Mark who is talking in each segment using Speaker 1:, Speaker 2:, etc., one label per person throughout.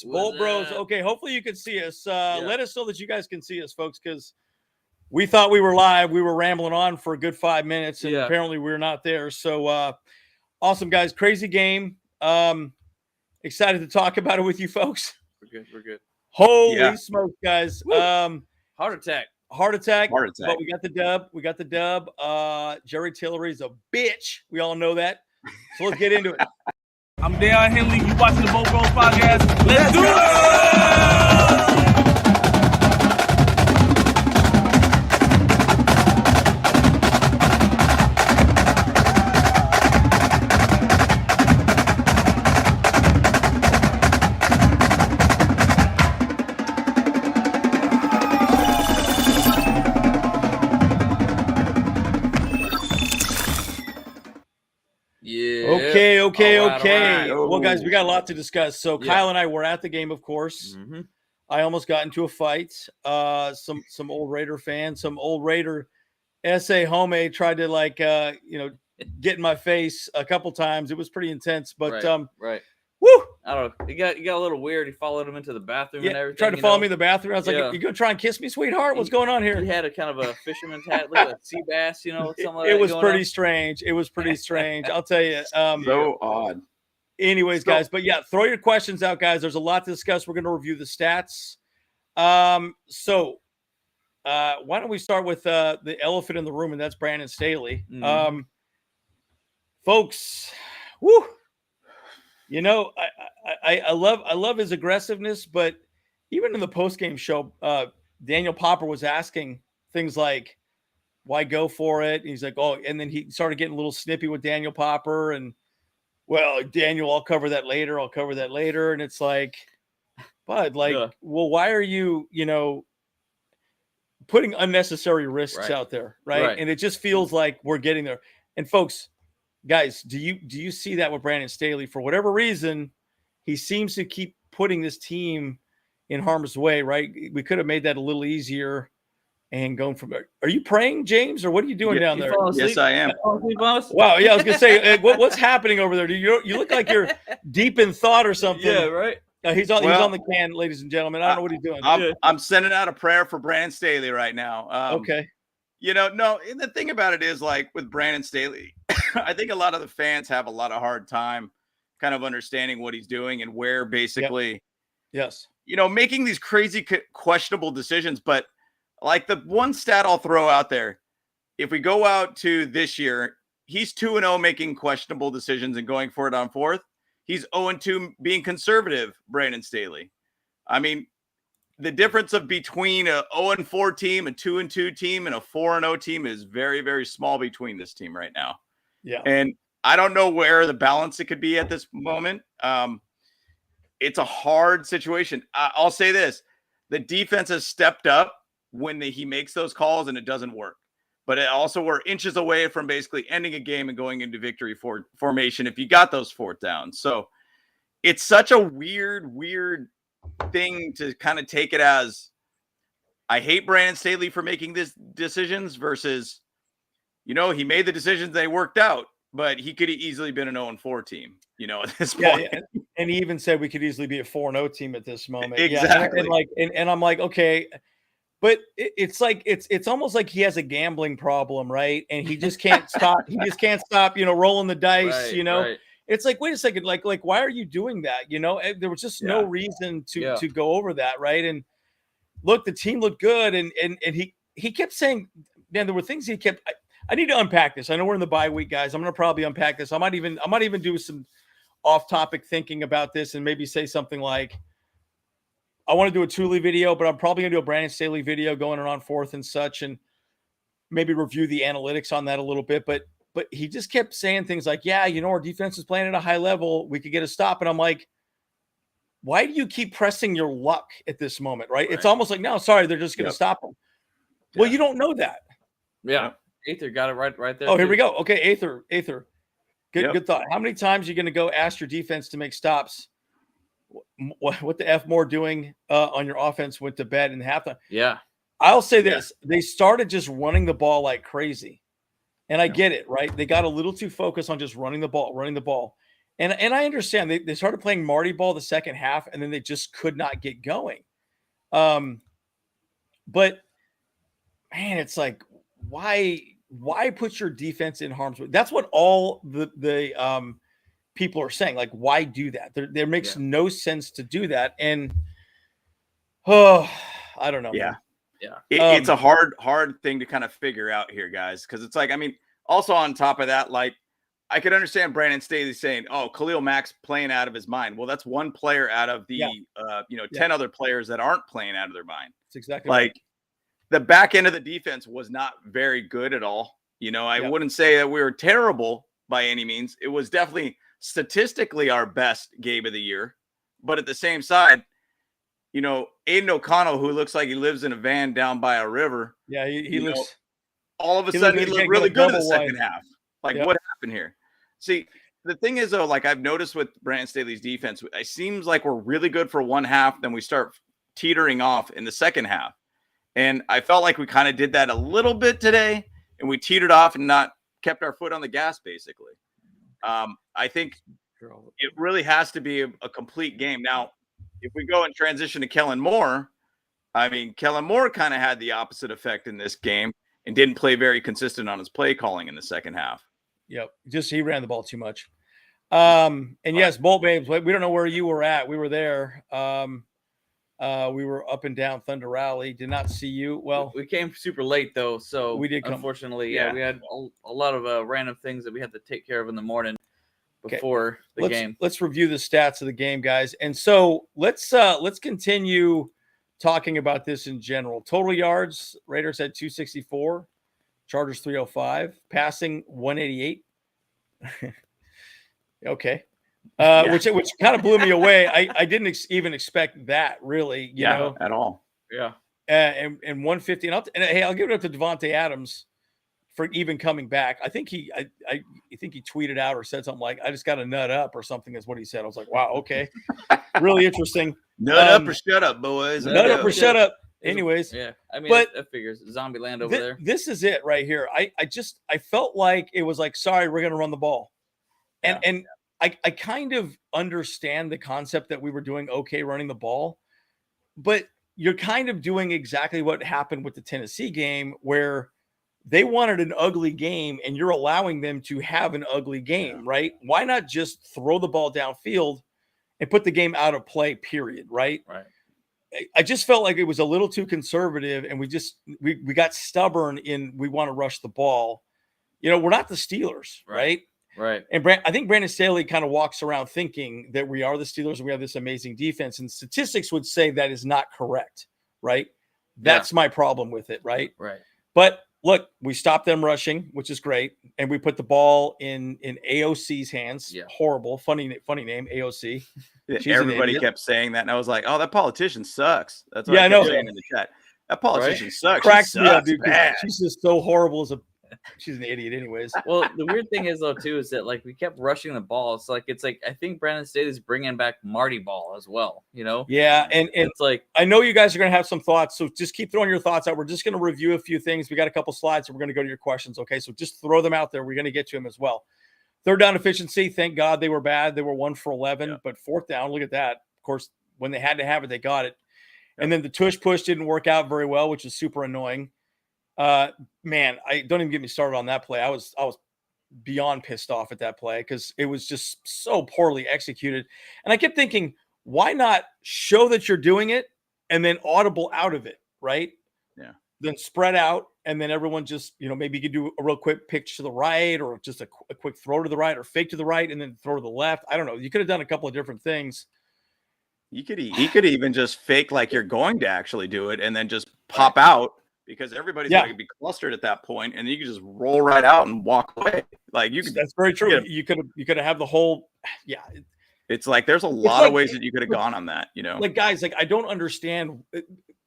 Speaker 1: Bolt Bros. Okay, hopefully you can see us. Let us know that you guys can see us, folks, because we thought we were live. We were rambling on for a good 5 minutes, and apparently we're not there. So awesome, guys. Crazy game. Excited to talk about it with you folks.
Speaker 2: We're good.
Speaker 1: Holy smokes, guys.
Speaker 2: Heart attack.
Speaker 1: But we got the dub. Jerry Tillery's a bitch. We all know that. So let's get into it.
Speaker 3: I'm Dale Henley. You watching the Bolt Bros podcast? Let's do it!
Speaker 1: Okay. All right. Well, guys, we got a lot to discuss. So Kyle and I were at the game, of course.
Speaker 2: Mm-hmm.
Speaker 1: I almost got into a fight. Some old Raider fans, some old Raider SA homemade tried to get in my face a couple times. It was pretty intense, but
Speaker 2: right.
Speaker 1: Woo!
Speaker 2: I don't know. He got a little weird. He followed him into the bathroom and everything.
Speaker 1: Tried to follow me in the bathroom. I was like, "You gonna try and kiss me, sweetheart? What's going on here?"
Speaker 2: He had a kind of a fisherman's hat, look like a sea bass, something like that.
Speaker 1: It was pretty strange. It was pretty strange. I'll tell you.
Speaker 4: So odd.
Speaker 1: Anyways, guys, but throw your questions out, guys. There's a lot to discuss. We're going to review the stats. So why don't we start with the elephant in the room, and that's Brandon Staley.
Speaker 2: Mm-hmm.
Speaker 1: Folks, whoo. I love his aggressiveness, but even in the postgame show, Daniel Popper was asking things like, why go for it? And he's like, oh, and then he started getting a little snippy with Daniel Popper, and well, Daniel, I'll cover that later. And it's like, bud, well, why are you, putting unnecessary risks out there, right? And it just feels like we're getting there. And folks, guys, do you see that with Brandon Staley? For whatever reason, he seems to keep putting this team in harm's way, right? We could have made that a little easier and going from there. Are you praying, James, or what are you doing down there?
Speaker 4: Yes, I am.
Speaker 1: Wow, yeah, I was gonna say, what's happening over there? You look like you're deep in thought or something.
Speaker 2: Yeah, right.
Speaker 1: He's on the can, ladies and gentlemen. I don't know what he's doing.
Speaker 4: I'm sending out a prayer for Brandon Staley right now.
Speaker 1: Okay.
Speaker 4: No, and the thing about it is, like, with Brandon Staley, I think a lot of the fans have a lot of hard time kind of understanding what he's doing and where basically, making these crazy questionable decisions. But like the one stat I'll throw out there, if we go out to this year, he's 2-0 making questionable decisions and going for it on fourth. He's 0-2 being conservative, Brandon Staley. I mean, the difference of between a 0-4 team, a 2-2 team, and a 4-0 team is very, very small between this team right now.
Speaker 1: Yeah.
Speaker 4: And I don't know where the balance it could be at this moment. It's a hard situation. I'll say this. The defense has stepped up when he makes those calls and it doesn't work. But it also we're inches away from basically ending a game and going into victory formation if you got those fourth downs. So it's such a weird thing to kind of take it as, I hate Brandon Staley for making these decisions versus, he made the decisions, they worked out, but he could have easily been an 0-4 team, at this point.
Speaker 1: Yeah. And he even said we could easily be a 4-0 team at this moment.
Speaker 4: Exactly.
Speaker 1: Yeah. And I'm like, okay, but it's like, it's almost like he has a gambling problem, right? And he just can't stop. He just can't stop, rolling the dice,
Speaker 2: Right.
Speaker 1: It's like, wait a second, like, why are you doing that? There was just no reason to go over that. Right. And look, the team looked good. And he kept saying, man, there were things he kept, I need to unpack this. I know we're in the bye week, guys. I'm going to probably unpack this. I might even do some off topic thinking about this and maybe say something like, I want to do a Thule video, but I'm probably going to do a Brandon Staley video going around fourth and such, and maybe review the analytics on that a little bit. But he just kept saying things like, our defense is playing at a high level. We could get a stop. And I'm like, why do you keep pressing your luck at this moment? Right. It's almost like, no, sorry, they're just going to stop them. Well, you don't know that.
Speaker 2: Yeah. Aether got it right there.
Speaker 1: Oh, here we go. Okay. Aether. Good thought. How many times are you going to go ask your defense to make stops? What the F more doing on your offense went to bed in halftime?
Speaker 2: Yeah.
Speaker 1: I'll say this. They started just running the ball like crazy. And I get it, right? They got a little too focused on just running the ball. And I understand they started playing Marty ball the second half, and then they just could not get going. But man, it's like, why put your defense in harm's way? That's what all the people are saying. Like, why do that? There makes no sense to do that. And I don't know.
Speaker 4: Yeah. Yeah. It's a hard thing to kind of figure out here, guys. Cause it's like, I mean, also on top of that, like I could understand Brandon Staley saying, oh, Khalil Mack's playing out of his mind. Well, that's one player out of the, 10 other players that aren't playing out of their mind.
Speaker 1: That's exactly
Speaker 4: like
Speaker 1: right.
Speaker 4: The back end of the defense was not very good at all. I wouldn't say that we were terrible by any means. It was definitely statistically our best game of the year. But at the same side, Aiden O'Connell, who looks like he lives in a van down by a river.
Speaker 1: Yeah, he looks.
Speaker 4: All of a sudden, he looked really good in the second half. Like, what happened here? See, the thing is, though, like I've noticed with Brandon Staley's defense, it seems like we're really good for one half, then we start teetering off in the second half. And I felt like we kind of did that a little bit today, and we teetered off and not kept our foot on the gas, basically. I think it really has to be a complete game. Now, if we go and transition to Kellen Moore, I mean, Kellen Moore kind of had the opposite effect in this game and didn't play very consistent on his play calling in the second half.
Speaker 1: Yep. Just he ran the ball too much. And yes, Bolt Babes, we don't know where you were at. We were there. We were up and down Thunder Rally. Did not see you. Well,
Speaker 2: we came super late though, so
Speaker 1: we did come.
Speaker 2: Unfortunately, we had a lot of random things that we had to take care of in the morning before the game. Let's
Speaker 1: review the stats of the game, guys. And so let's continue talking about this in general. Total yards, Raiders had 264, Chargers 305, passing 188. Okay. Which kind of blew me away. I didn't even expect that, really, you know,
Speaker 4: at all.
Speaker 2: Yeah.
Speaker 1: And 150. And I'll give it up to Devontae Adams for even coming back. I think he tweeted out or said something like, I just got to nut up or something is what he said. I was like, wow, okay. Really interesting.
Speaker 4: Nut up or shut up, boys.
Speaker 1: Nut up or shut up. Anyways.
Speaker 2: Yeah. I mean,
Speaker 1: but
Speaker 2: that figures. Zombie land over there.
Speaker 1: This is it right here. I felt like it was like, sorry, we're going to run the ball. And I kind of understand the concept that we were doing okay running the ball, but you're kind of doing exactly what happened with the Tennessee game where they wanted an ugly game and you're allowing them to have an ugly game, right? Why not just throw the ball downfield and put the game out of play, period, right?
Speaker 2: Right.
Speaker 1: I just felt like it was a little too conservative and we got stubborn in we want to rush the ball. We're not the Steelers, right?
Speaker 2: Right.
Speaker 1: And I think Brandon Staley kind of walks around thinking that we are the Steelers and we have this amazing defense. And statistics would say that is not correct, right? That's my problem with it, right?
Speaker 2: Right.
Speaker 1: But look, we stopped them rushing, which is great. And we put the ball in AOC's hands.
Speaker 2: Yeah.
Speaker 1: Horrible. Funny name, AOC.
Speaker 4: Everybody kept saying that. And I was like, oh, that politician sucks. That's what
Speaker 1: I know.
Speaker 4: saying in the chat. That politician sucks.
Speaker 1: Cracks me up, dude. She's just so horrible she's an idiot anyways.
Speaker 2: Well, the weird thing is though too is that like we kept rushing the ball. It's like I think Brandon Staley's bringing back Marty ball as well.
Speaker 1: Yeah, and
Speaker 2: it's like
Speaker 1: I know you guys are gonna have some thoughts, so just keep throwing your thoughts out. We're just gonna review a few things. We got a couple slides, and we're gonna go to your questions. Okay, so just throw them out there. We're gonna get to them as well. Third down efficiency. Thank God they were bad. They were 1 for 11, but fourth down. Look at that. Of course, when they had to have it, they got it. And then the tush push didn't work out very well, which is super annoying. Man, I don't even get me started on that play. I was beyond pissed off at that play because it was just so poorly executed. And I kept thinking, why not show that you're doing it and then audible out of it, right?
Speaker 4: Yeah.
Speaker 1: Then spread out and then everyone just, maybe you could do a real quick pitch to the right or just a quick throw to the right or fake to the right and then throw to the left. I don't know. You could have done a couple of different things.
Speaker 4: He could even just fake like you're going to actually do it and then just pop out. Because everybody's going to be clustered at that point, and you can just roll right out and walk away. Like you could.
Speaker 1: That's very true. You could have the whole. Yeah.
Speaker 4: It's like there's a lot of ways that you could have gone on that.
Speaker 1: Like guys, like I don't understand.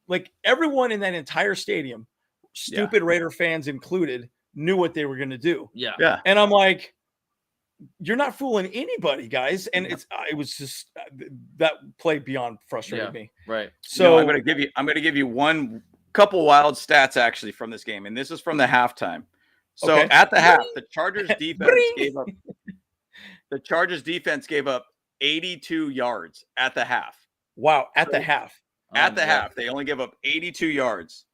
Speaker 1: Like everyone in that entire stadium, stupid Raider fans included, knew what they were going to do.
Speaker 2: Yeah.
Speaker 4: Yeah.
Speaker 1: And I'm like, you're not fooling anybody, guys. And it was just that play beyond frustrated me.
Speaker 2: Right.
Speaker 4: So I'm going to give you one. Couple wild stats actually from this game, and this is from the halftime. So at the half, the Chargers defense gave up The Chargers defense gave up 82 yards at the half.
Speaker 1: Wow, at the half.
Speaker 4: At the half, they only gave up 82 yards.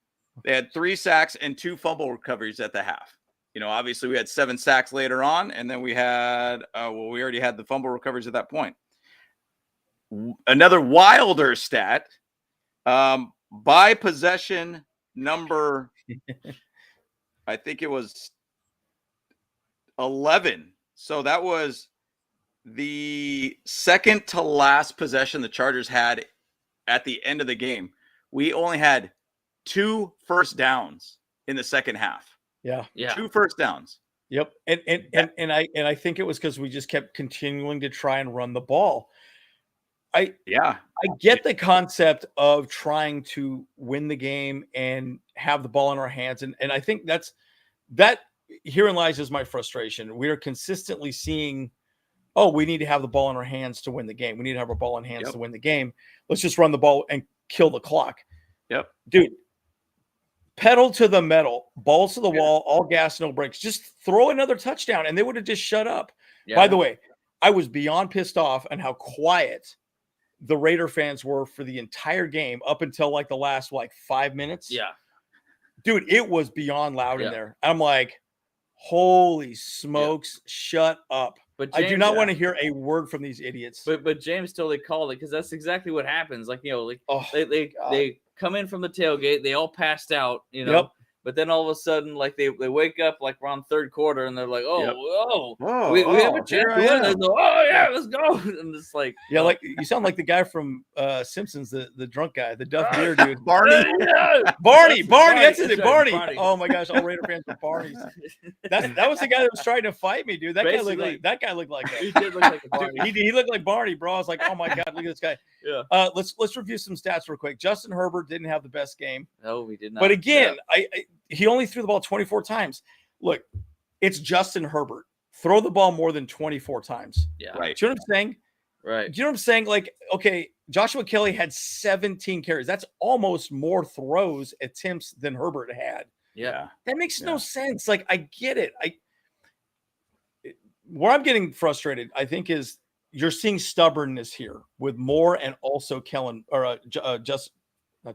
Speaker 4: They had 3 sacks and 2 fumble recoveries at the half. Obviously we had 7 sacks later on, and then we had we already had the fumble recoveries at that point. Another wilder stat, by possession number, I think it was 11. So that was the second to last possession the Chargers had at the end of the game. We only had 2 first downs in the second half.
Speaker 1: Yeah.
Speaker 4: 2 first downs.
Speaker 1: Yep. And I think it was because we just kept continuing to try and run the ball. I get the concept of trying to win the game and have the ball in our hands. And I think that herein lies is my frustration. We are consistently seeing, we need to have the ball in our hands to win the game. We need to have our ball in hands to win the game. Let's just run the ball and kill the clock.
Speaker 4: Yep.
Speaker 1: Dude, pedal to the metal, balls to the wall, all gas, no brakes. Just throw another touchdown and they would have just shut up. Yeah. By the way, I was beyond pissed off on how quiet the Raider fans were for the entire game up until like the last 5 minutes.
Speaker 2: Yeah.
Speaker 1: Dude, it was beyond loud in there. I'm like, holy smokes, shut up. But James, I do not want to hear a word from these idiots.
Speaker 2: But James totally called it because that's exactly what happens. They come in from the tailgate, they all passed out, But then all of a sudden, they wake up around third quarter and they're like, we have a chance to win. They go, let's go. And it's
Speaker 1: you sound like the guy from Simpsons, the drunk guy, the Duff Beer dude.
Speaker 4: Barney.
Speaker 1: Barney. That's his name. Barney. Oh my gosh, all Raider fans were Barneys. That was the guy that was trying to fight me, dude. That guy looked like
Speaker 2: he did look like a Barney.
Speaker 1: He looked like Barney, bro. I was like, oh my God, look at this guy.
Speaker 2: Yeah.
Speaker 1: Let's review some stats real quick. Justin Herbert didn't have the best game.
Speaker 2: No, we did not.
Speaker 1: But again, he only threw the ball 24 times. Look, it's Justin Herbert. Throw the ball more than 24 times.
Speaker 2: Yeah.
Speaker 4: Right.
Speaker 1: Do you know what I'm saying?
Speaker 2: Right.
Speaker 1: Do you know what I'm saying? Okay, Joshua Kelly had 17 carries. That's almost more throws attempts than Herbert had.
Speaker 2: Yeah.
Speaker 1: That makes no sense. I get it. Where I'm getting frustrated, I think, is you're seeing stubbornness here with Moore and also Kellen or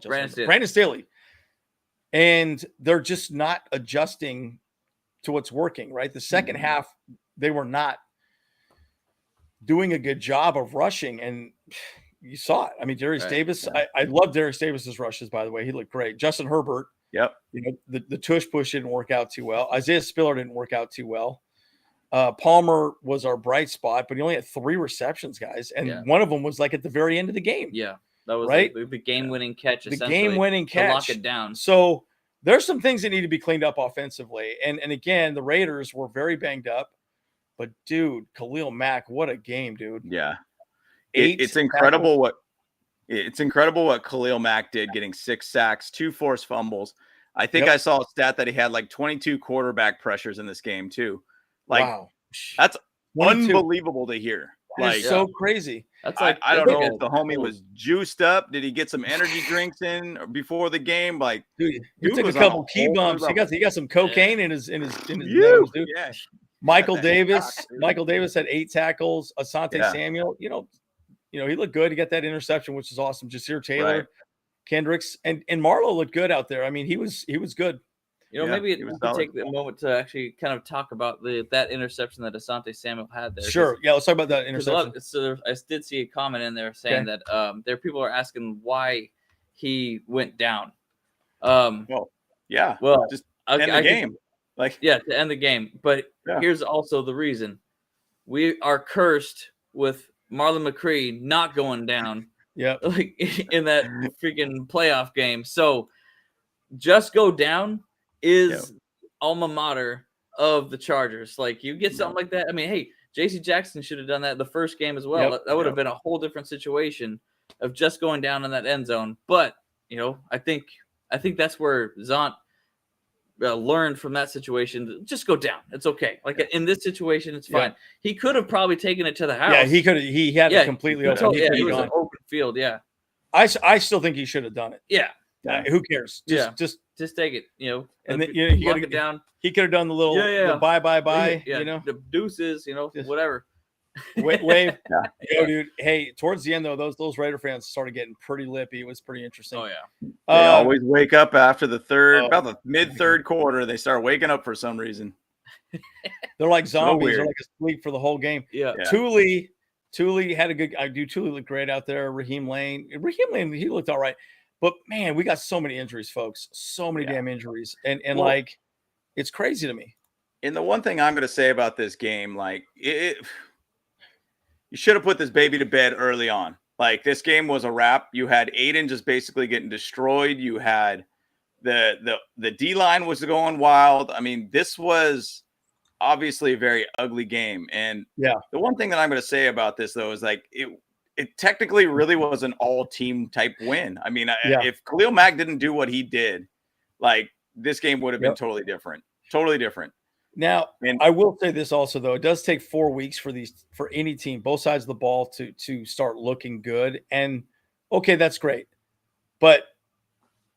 Speaker 1: Brandon Staley. And they're just not adjusting to what's working, right? The second half, they were not doing a good job of rushing, and you saw it. I mean, Darius Davis, I love Darius Davis's rushes, by the way. He looked great. Justin Herbert, the tush push didn't work out too well. Isaiah Spiller didn't work out too well. Palmer was our bright spot, but he only had 3 receptions, guys, and one of them was at the very end of the game.
Speaker 2: Yeah. That was
Speaker 1: right?
Speaker 2: the game-winning catch.
Speaker 1: The game-winning catch
Speaker 2: to lock it down.
Speaker 1: So there's some things that need to be cleaned up offensively. And again, the Raiders were very banged up. But dude, Khalil Mack, what a game, dude!
Speaker 4: Yeah, it's incredible what Khalil Mack did, getting 6 sacks, 2 forced fumbles. I think I saw a stat that he had 22 quarterback pressures in this game too. Wow, that's 22. Unbelievable to hear.
Speaker 1: So crazy.
Speaker 2: That's
Speaker 4: I don't know if the homie was juiced up. Did he get some energy drinks in before the game?
Speaker 1: Dude, he took a couple key bumps. He got some cocaine in his nose, dude.
Speaker 4: Yeah.
Speaker 1: Michael Davis had 8 tackles. Asante Samuel, he looked good. He got that interception, which is awesome. Jasir Taylor, Kendricks, and Marlowe looked good out there. I mean, he was good.
Speaker 2: Maybe we could take a moment to actually kind of talk about that interception that Asante Samuel had there.
Speaker 1: Sure. Yeah, let's talk about that interception.
Speaker 2: I did see a comment in there saying that there people are asking why he went down.
Speaker 4: Just end the game.
Speaker 2: To end the game. But here's also the reason. We are cursed with Marlon McCree not going down.
Speaker 1: Yeah.
Speaker 2: In that freaking playoff game. So just go down is alma mater of the Chargers. You get something like that. I mean, hey, J.C. Jackson should have done that the first game as well. That would have been a whole different situation of just going down in that end zone. But I think that's where Zont learned from that situation. Just go down. It's okay. In this situation, it's fine. He could have probably taken it to the house.
Speaker 1: Yeah, he could. He had it completely open.
Speaker 2: It was an open field. Yeah,
Speaker 1: I still think he should have done it.
Speaker 2: Yeah.
Speaker 1: Who cares? Just
Speaker 2: take it,
Speaker 1: and then
Speaker 2: you lock it down.
Speaker 1: He could have done the little the bye,
Speaker 2: the deuces, whatever.
Speaker 1: Wave. Yo, dude. Hey, towards the end though, those Raider fans started getting pretty lippy. It was pretty interesting.
Speaker 2: Oh yeah.
Speaker 4: They always wake up after the about the mid-third quarter. They start waking up for some reason.
Speaker 1: They're like zombies. They're like asleep for the whole game.
Speaker 2: Yeah.
Speaker 1: Thule had a good. Thule looked great out there. Raheem Lane, he looked all right. But man, we got so many injuries, folks. So many damn injuries, and like, it's crazy to me.
Speaker 4: And the one thing I'm going to say about this game, like you should have put this baby to bed early on. Like, this game was a wrap. You had Aiden just basically getting destroyed. You had the D line was going wild. I mean, this was obviously a very ugly game. And the one thing that I'm going to say about this though is like it technically really was an all-team type win. I mean, if Khalil Mack didn't do what he did, like, this game would have been totally different. Totally different.
Speaker 1: Now, I will say this also, though. It does take 4 weeks for any team, both sides of the ball, to start looking good. And, okay, that's great. But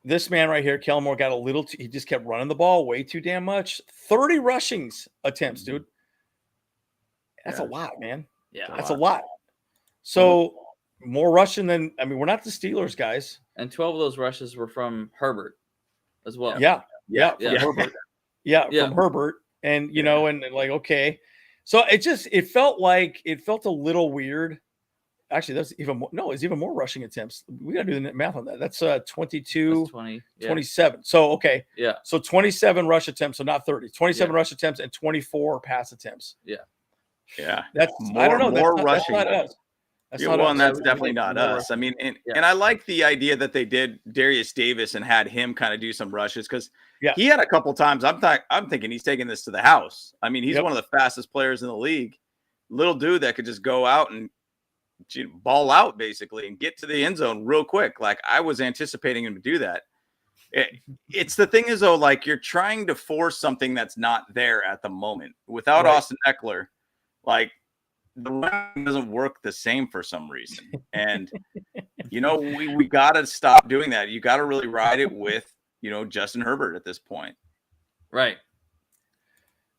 Speaker 1: this man right here, Kellen Moore, got a little – he just kept running the ball way too damn much. 30 rushing attempts, dude. That's a lot, man. Yeah, that's a lot. So, more rushing than – I mean, we're not the Steelers, guys.
Speaker 2: And 12 of those rushes were from Herbert as well.
Speaker 1: From Herbert. From Herbert. And, you know, and like, okay. So it felt a little weird. Actually, that's even more. No, it's even more rushing attempts. We got to do the math on that. That's 22, 27. So, okay. Yeah. So 27 rush attempts. So not 30, 27 rush attempts and 24 pass attempts.
Speaker 2: Yeah.
Speaker 4: Yeah.
Speaker 1: That's, I don't know. More rushing. That's not us.
Speaker 4: That's definitely not us. I mean, and I like the idea that they did Darius Davis and had him kind of do some rushes, because he had a couple times. I'm thinking he's taking this to the house. I mean, he's one of the fastest players in the league. Little dude that could just go out and ball out basically and get to the end zone real quick. Like, I was anticipating him to do that. It's the thing is though, like, you're trying to force something that's not there at the moment. Without Austin Eckler, like, the run doesn't work the same for some reason. And, you know, we got to stop doing that. You got to really ride it with, you know, Justin Herbert at this point.
Speaker 2: Right.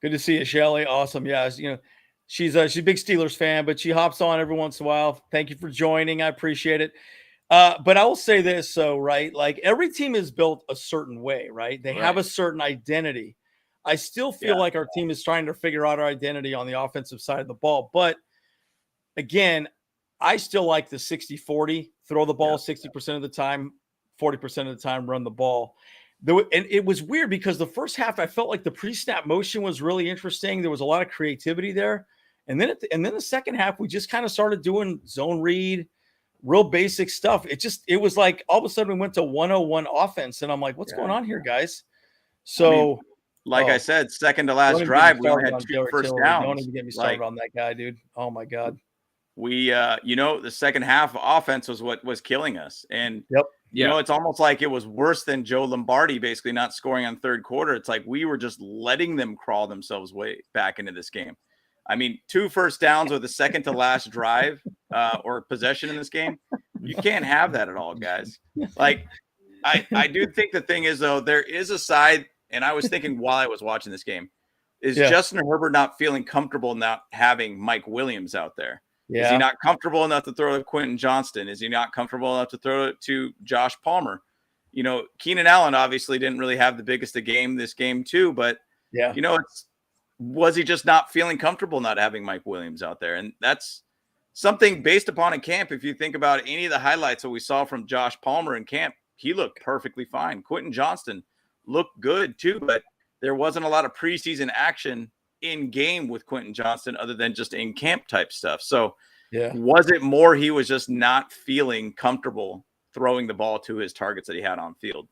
Speaker 1: Good to see you, Shelly. Awesome. Yeah. You know, she's a big Steelers fan, but she hops on every once in a while. Thank you for joining. I appreciate it. But I will say this. So, right. Like, every team is built a certain way, right? They have a certain identity. I still feel like our team is trying to figure out our identity on the offensive side of the ball. But again, I still like the 60-40, throw the ball 60% of the time, 40% of the time, run the ball. And it was weird because the first half, I felt like the pre-snap motion was really interesting. There was a lot of creativity there. And then the second half, we just kind of started doing zone read, real basic stuff. It was like all of a sudden we went to 101 offense. And I'm like, what's going on here, guys? So,
Speaker 4: I said, second to last drive, we only had 2 first downs.
Speaker 1: Don't even get me started on that guy, dude. Oh my God.
Speaker 4: We, you know, the second half offense was what was killing us. And, you know, it's almost like it was worse than Joe Lombardi basically not scoring on third quarter. It's like we were just letting them crawl themselves way back into this game. I mean, 2 first downs with the second to last drive or possession in this game. You can't have that at all, guys. Like, I do think the thing is, though, there is a side. And I was thinking while I was watching this game, is Justin Herbert not feeling comfortable not having Mike Williams out there? Yeah. Is he not comfortable enough to throw to Quentin Johnston? Is he not comfortable enough to throw it to Josh Palmer? You know, Keenan Allen obviously didn't really have the biggest of game this game too, but you know, was he just not feeling comfortable not having Mike Williams out there? And that's something based upon in camp. If you think about any of the highlights that we saw from Josh Palmer in camp, he looked perfectly fine. Quentin Johnston looked good too, but there wasn't a lot of preseason action in game with Quentin Johnston other than just in camp type stuff. So was it more he was just not feeling comfortable throwing the ball to his targets that he had on field?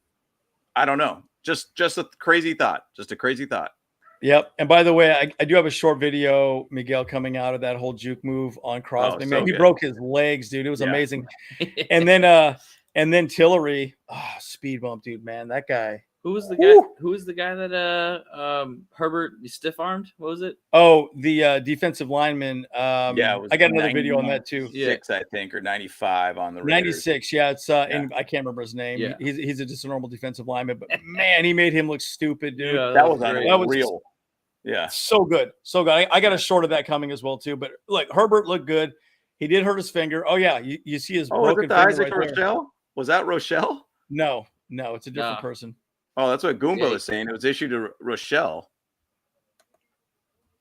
Speaker 4: I don't know. Just a crazy thought. Just a crazy thought.
Speaker 1: Yep. And by the way, I do have a short video, Miguel, coming out of that whole juke move on Crosby. Man, he broke his legs, dude. It was amazing. And then Tillery, speed bump, dude, man. That guy.
Speaker 2: Who was the guy? Who was the guy that Herbert stiff armed? What was it?
Speaker 1: Oh, the defensive lineman. I got another video on that too.
Speaker 4: 6, I think, or 95 on the Raiders.
Speaker 1: 96. Yeah, it's and I can't remember his name. Yeah. He's just a normal defensive lineman, but man, he made him look stupid, dude.
Speaker 4: That was unreal. Yeah.
Speaker 1: So good. So good. I got a short of that coming as well, too. But look, Herbert looked good. He did hurt his finger. Oh, yeah. You see his broken
Speaker 4: finger
Speaker 1: Isaac
Speaker 4: right Rochelle? There. Was that Rochelle?
Speaker 1: No, it's a different person.
Speaker 4: Oh, that's what Goomba was saying. It was issued to Rochelle.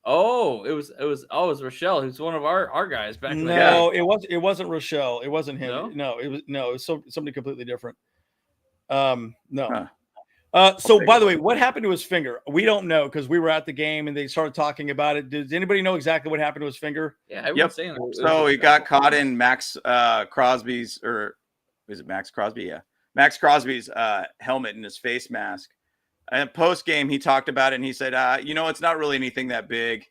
Speaker 2: Oh, it was Rochelle. Who's one of our guys back then.
Speaker 1: No, it wasn't Rochelle. It wasn't him. No, it was somebody completely different. No. So by the way, what happened to his finger? We don't know because we were at the game and they started talking about it. Does anybody know exactly what happened to his finger?
Speaker 2: Yeah, everyone's saying that.
Speaker 4: So he got caught in Max Crosby's, or is it Max Crosby? Yeah. Max Crosby's helmet and his face mask. And post game, he talked about it and he said, it's not really anything that big.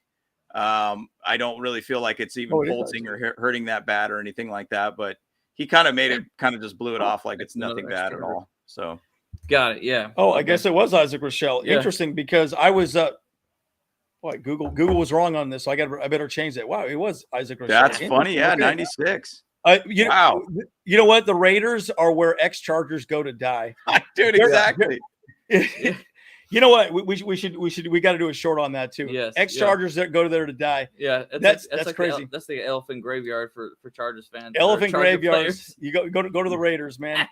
Speaker 4: I don't really feel like it's even pulsing or hurting that bad or anything like that. But he kind of made it, just blew it off like it's nothing bad at all. So
Speaker 2: got it. Yeah.
Speaker 1: Oh, I guess it was Isaac Rochelle. Yeah. Interesting, because I was Google was wrong on this, so I better change that. Wow, it was Isaac Rochelle.
Speaker 4: That's funny. Yeah, okay. 96.
Speaker 1: Wow. You know what? The Raiders are where ex-Chargers go to die.
Speaker 4: Dude, exactly.
Speaker 1: You know what? We got to do a short on that too.
Speaker 2: Yes.
Speaker 1: Ex-Chargers that go there to die.
Speaker 2: Yeah,
Speaker 1: that's like crazy.
Speaker 2: That's the elephant graveyard for Chargers fans.
Speaker 1: Elephant graveyards. You go to the Raiders, man.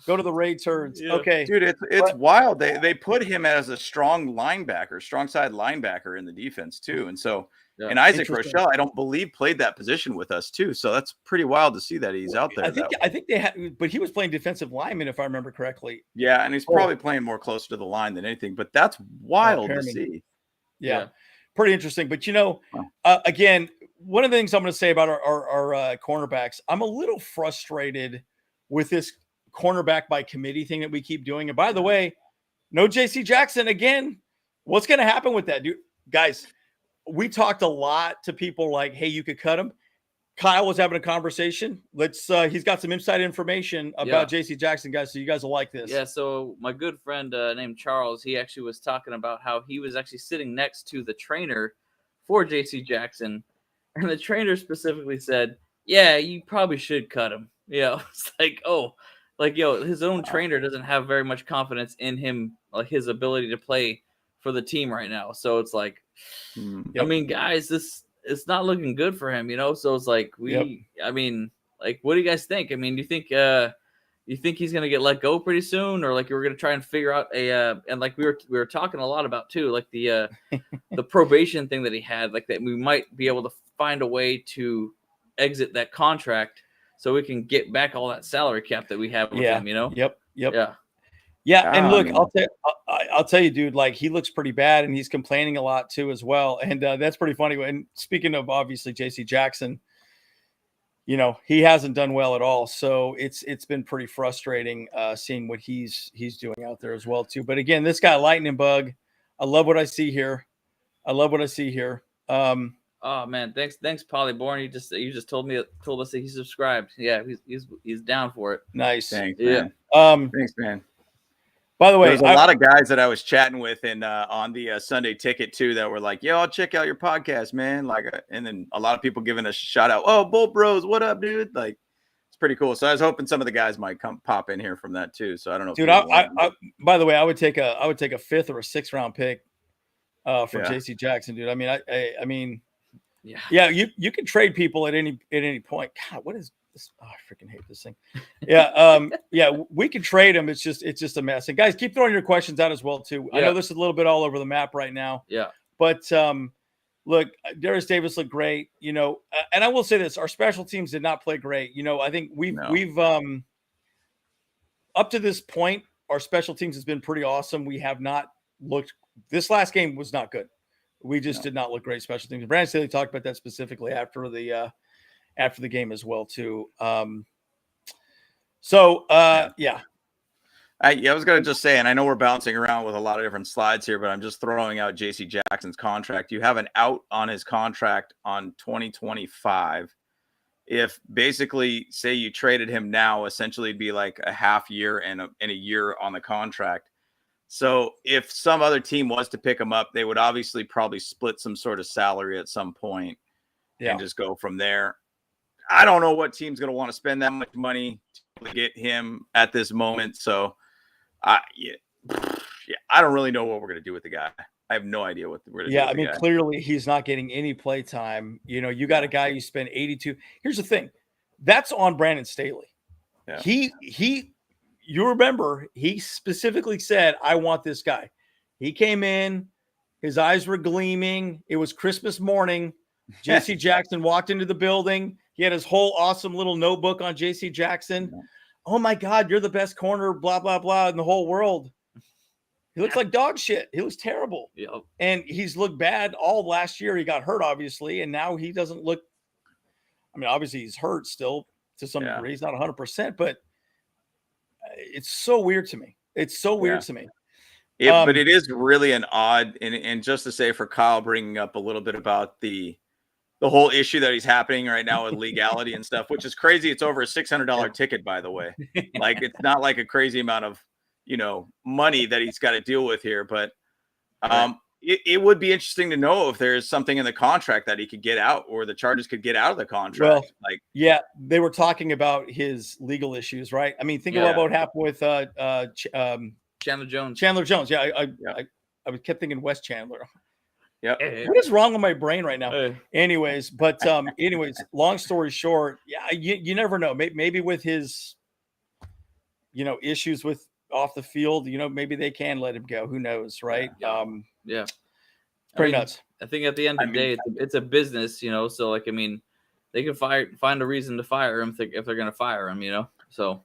Speaker 1: Go to the Raid turns. Yeah. Okay,
Speaker 4: dude, it's wild. They put him as a strong side linebacker in the defense too, and so. Yeah. And Isaac Rochelle, I don't believe, played that position with us too. So that's pretty wild to see that he's out there.
Speaker 1: I think they had, but he was playing defensive lineman, if I remember correctly.
Speaker 4: Yeah, and he's probably playing more closer to the line than anything. But that's wild to see.
Speaker 1: Yeah, pretty interesting. But again, one of the things I'm going to say about our cornerbacks, I'm a little frustrated with this cornerback by committee thing that we keep doing. And by the way, no J.C. Jackson again. What's going to happen with that, dude, guys? We talked a lot to people like, hey, you could cut him. Kyle was having a conversation. He's got some inside information about JC Jackson, guys. So you guys will like this.
Speaker 2: Yeah. So my good friend named Charles, he actually was talking about how he was actually sitting next to the trainer for JC Jackson. And the trainer specifically said, yeah, you probably should cut him. It's like, his own trainer doesn't have very much confidence in him, like his ability to play for the team right now. So it's like, I mean, guys, it's not looking good for him, So it's like I mean, like, what do you guys think? I mean, do you think he's gonna get let go pretty soon, or like we're gonna try and figure out and like we were talking a lot about too, like the probation thing that he had, like that we might be able to find a way to exit that contract so we can get back all that salary cap that we have with him,
Speaker 1: Yep.
Speaker 2: Yeah,
Speaker 1: and look, I'll tell you, dude, like he looks pretty bad and he's complaining a lot too as well. And that's pretty funny. And speaking of obviously JC Jackson, he hasn't done well at all. So it's been pretty frustrating seeing what he's doing out there as well too. But again, this guy Lightning Bug, I love what I see here.
Speaker 2: Oh man, thanks Polyborn. You just told us that he subscribed. Yeah, he's down for it.
Speaker 1: Nice.
Speaker 4: Thanks,
Speaker 2: man.
Speaker 4: Thanks, man.
Speaker 1: By the way,
Speaker 4: there's a lot of guys that I was chatting with on the Sunday Ticket too that were like, "Yo, I'll check out your podcast, man." Like, and then a lot of people giving us a shout out. Oh, Bolt Bros, what up, dude? Like, it's pretty cool. So I was hoping some of the guys might pop in here from that too. So I don't know,
Speaker 1: dude. By the way, I would take a 5th or a 6th round pick for JC Jackson, dude. I mean, yeah. You can trade people at any point. God, what is? Oh, I freaking hate this thing. Yeah, we can trade them. It's just a mess. And guys, keep throwing your questions out as well too. I know this is a little bit all over the map right now.
Speaker 2: Yeah,
Speaker 1: but look, Darius Davis looked great. And I will say this: our special teams did not play great. I think we've up to this point, our special teams has been pretty awesome. We have not looked. This last game was not good. We just did not look great special teams. Brandon Staley talked about that specifically after the game as well too. I
Speaker 4: was going to just say, and I know we're bouncing around with a lot of different slides here, but I'm just throwing out JC Jackson's contract. You have an out on his contract on 2025. If basically say you traded him now, essentially it'd be like a half year and a year on the contract. So if some other team was to pick him up, they would obviously probably split some sort of salary at some point and just go from there. I don't know what team's going to want to spend that much money to get him at this moment. So, I don't really know what we're going to do with the guy. I have no idea what we're
Speaker 1: I mean, clearly he's not getting any play time. You know, you got a guy you spend 82. Here's the thing. That's on Brandon Staley. Yeah. You remember, he specifically said, I want this guy. He came in, his eyes were gleaming. It was Christmas morning. J.C. Jackson walked into the building. He had his whole awesome little notebook on J.C. Jackson. Oh my God, you're the best corner, blah, blah, blah, in the whole world. He looks like dog shit. He looks terrible.
Speaker 2: Yep.
Speaker 1: And he's looked bad all last year. He got hurt, obviously, and now he doesn't look. I mean, obviously he's hurt still to some degree. He's not 100%, but it's so weird to me. It's so weird to me.
Speaker 4: But it is really an odd, and just to say for Kyle bringing up a little bit about the whole issue that he's happening right now with legality and stuff, which is crazy. It's over a $600 ticket, by the way. Like, it's not like a crazy amount of, money that he's got to deal with here. But it would be interesting to know if there's something in the contract that he could get out, or the Chargers could get out of the contract.
Speaker 1: Well, they were talking about his legal issues, right? I mean, think about what happened with
Speaker 2: Chandler Jones.
Speaker 1: Yeah, I kept thinking West Chandler.
Speaker 4: Yeah.
Speaker 1: What is wrong with my brain right now? Anyways, long story short, you never know. Maybe with his, issues with off the field, maybe they can let him go. Who knows, right? Pretty nuts.
Speaker 2: I think at the end of the day, it's a business, so they can find a reason to fire him if they're going to fire him, so.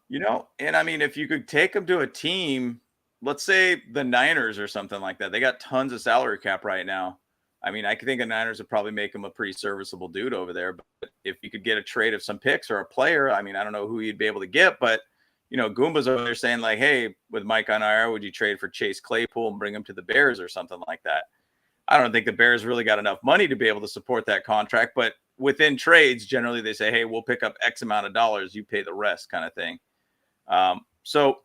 Speaker 4: And I mean, if you could take him to a team, let's say the Niners or something like that, they got tons of salary cap right now. I mean, I think the Niners would probably make him a pretty serviceable dude over there. But if you could get a trade of some picks or a player, I mean, I don't know who you'd be able to get, but Goomba's over there saying like, hey, with Mike on IR, would you trade for Chase Claypool and bring him to the Bears or something like that? I don't think the Bears really got enough money to be able to support that contract, but within trades, generally they say, hey, we'll pick up X amount of dollars, you pay the rest, kind of thing. So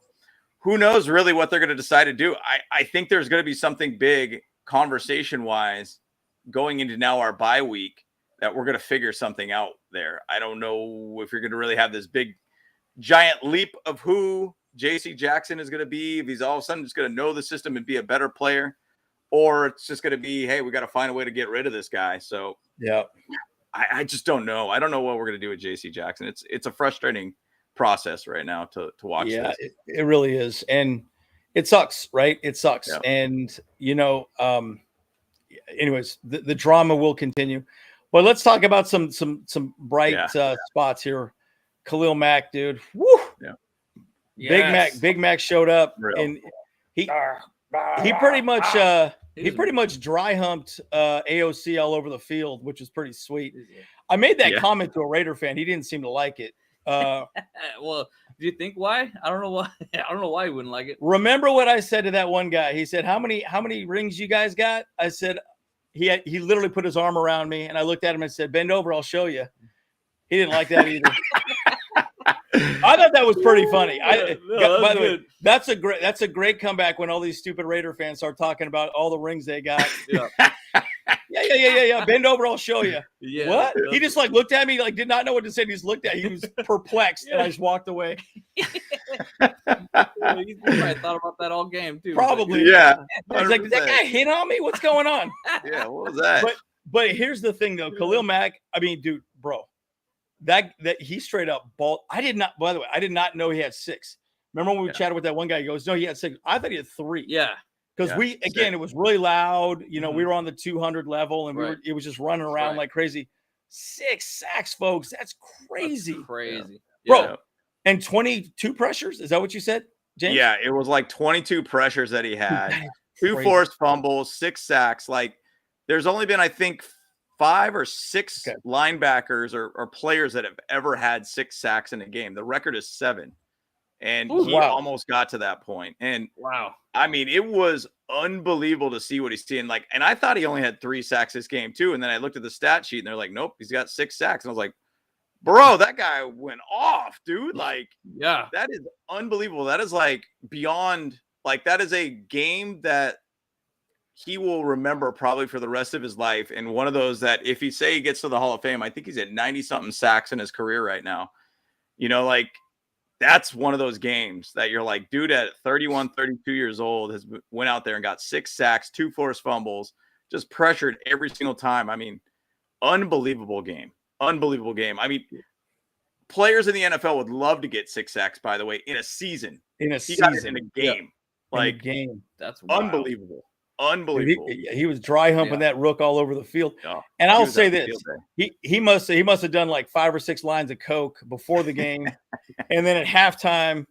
Speaker 4: who knows really what they're going to decide to do. I think there's going to be something big conversation wise going into now our bye week that we're going to figure something out there. I don't know if you're going to really have this big giant leap of who J.C. Jackson is going to be, if he's all of a sudden just going to know the system and be a better player, or it's just going to be, hey, we got to find a way to get rid of this guy. So I just don't know. I don't know what we're going to do with J.C. Jackson. It's a frustrating process right now to watch.
Speaker 1: Yeah, it really is. And it sucks, right? It sucks. Yeah. And, anyways, the drama will continue. But let's talk about some bright spots here. Khalil Mack, dude. Woo! Yeah. Yes. Big Mac showed up, and he pretty much dry humped AOC all over the field, which is pretty sweet. I made that comment to a Raider fan. He didn't seem to like it.
Speaker 2: Well, do you think why? I don't know why. I don't know why he wouldn't like it.
Speaker 1: Remember what I said to that one guy? He said, "How many rings you guys got?" I said, he literally put his arm around me, and I looked at him and said, "Bend over, I'll show you." He didn't like that either. I thought that was pretty funny. By the way, that's a great comeback when all these stupid Raider fans start talking about all the rings they got. Yeah. Bend over, I'll show you. Yeah, what? He just looked at me, did not know what to say. He just looked at me. He was perplexed, and I just walked away.
Speaker 2: He probably thought about that all game too.
Speaker 1: Probably.
Speaker 4: Yeah.
Speaker 1: I was like, did that guy hit on me? What's going on?
Speaker 4: Yeah, what was that?
Speaker 1: But here's the thing, though. Khalil Mack, I mean, dude, bro. That he straight up ball. I did not know he had 6. Remember when we chatted with that one guy? He goes, no, he had 6. I thought he had 3.
Speaker 2: Yeah.
Speaker 1: Because it was really loud. We were on the 200 level, and it was just running around like crazy. 6 sacks, folks. That's crazy.
Speaker 2: That's crazy.
Speaker 1: Bro. Yeah. And 22 pressures. Is that what you said, James?
Speaker 4: Yeah, it was 22 pressures that he had. 2 forced fumbles, 6 sacks. There's only been, I think, 5 or 6 linebackers or players that have ever had 6 sacks in a game. The record is 7. And he almost got to that point. And I mean, it was unbelievable to see what he's seeing. And I thought he only had 3 sacks this game too. And then I looked at the stat sheet and they're like, nope, he's got 6 sacks. And I was like, bro, that guy went off, dude. That is unbelievable. That is beyond, that is a game that he will remember probably for the rest of his life. And one of those that if he gets to the Hall of Fame, I think he's at 90 something sacks in his career right now. that's one of those games that you're like, dude, at 31, 32 years old, went out there and got 6 sacks, 2 forced fumbles, just pressured every single time. I mean, unbelievable game. Unbelievable game. I mean, players in the NFL would love to get 6 sacks, by the way, in a season.
Speaker 1: In a
Speaker 4: season. Got it in a game.
Speaker 1: Yeah. Like, in a game.
Speaker 2: That's wild.
Speaker 4: Unbelievable. Unbelievable.
Speaker 1: He was dry humping that rook all over the field. And I'll say this: he must have done like 5 or 6 lines of coke before the game, and then at halftime,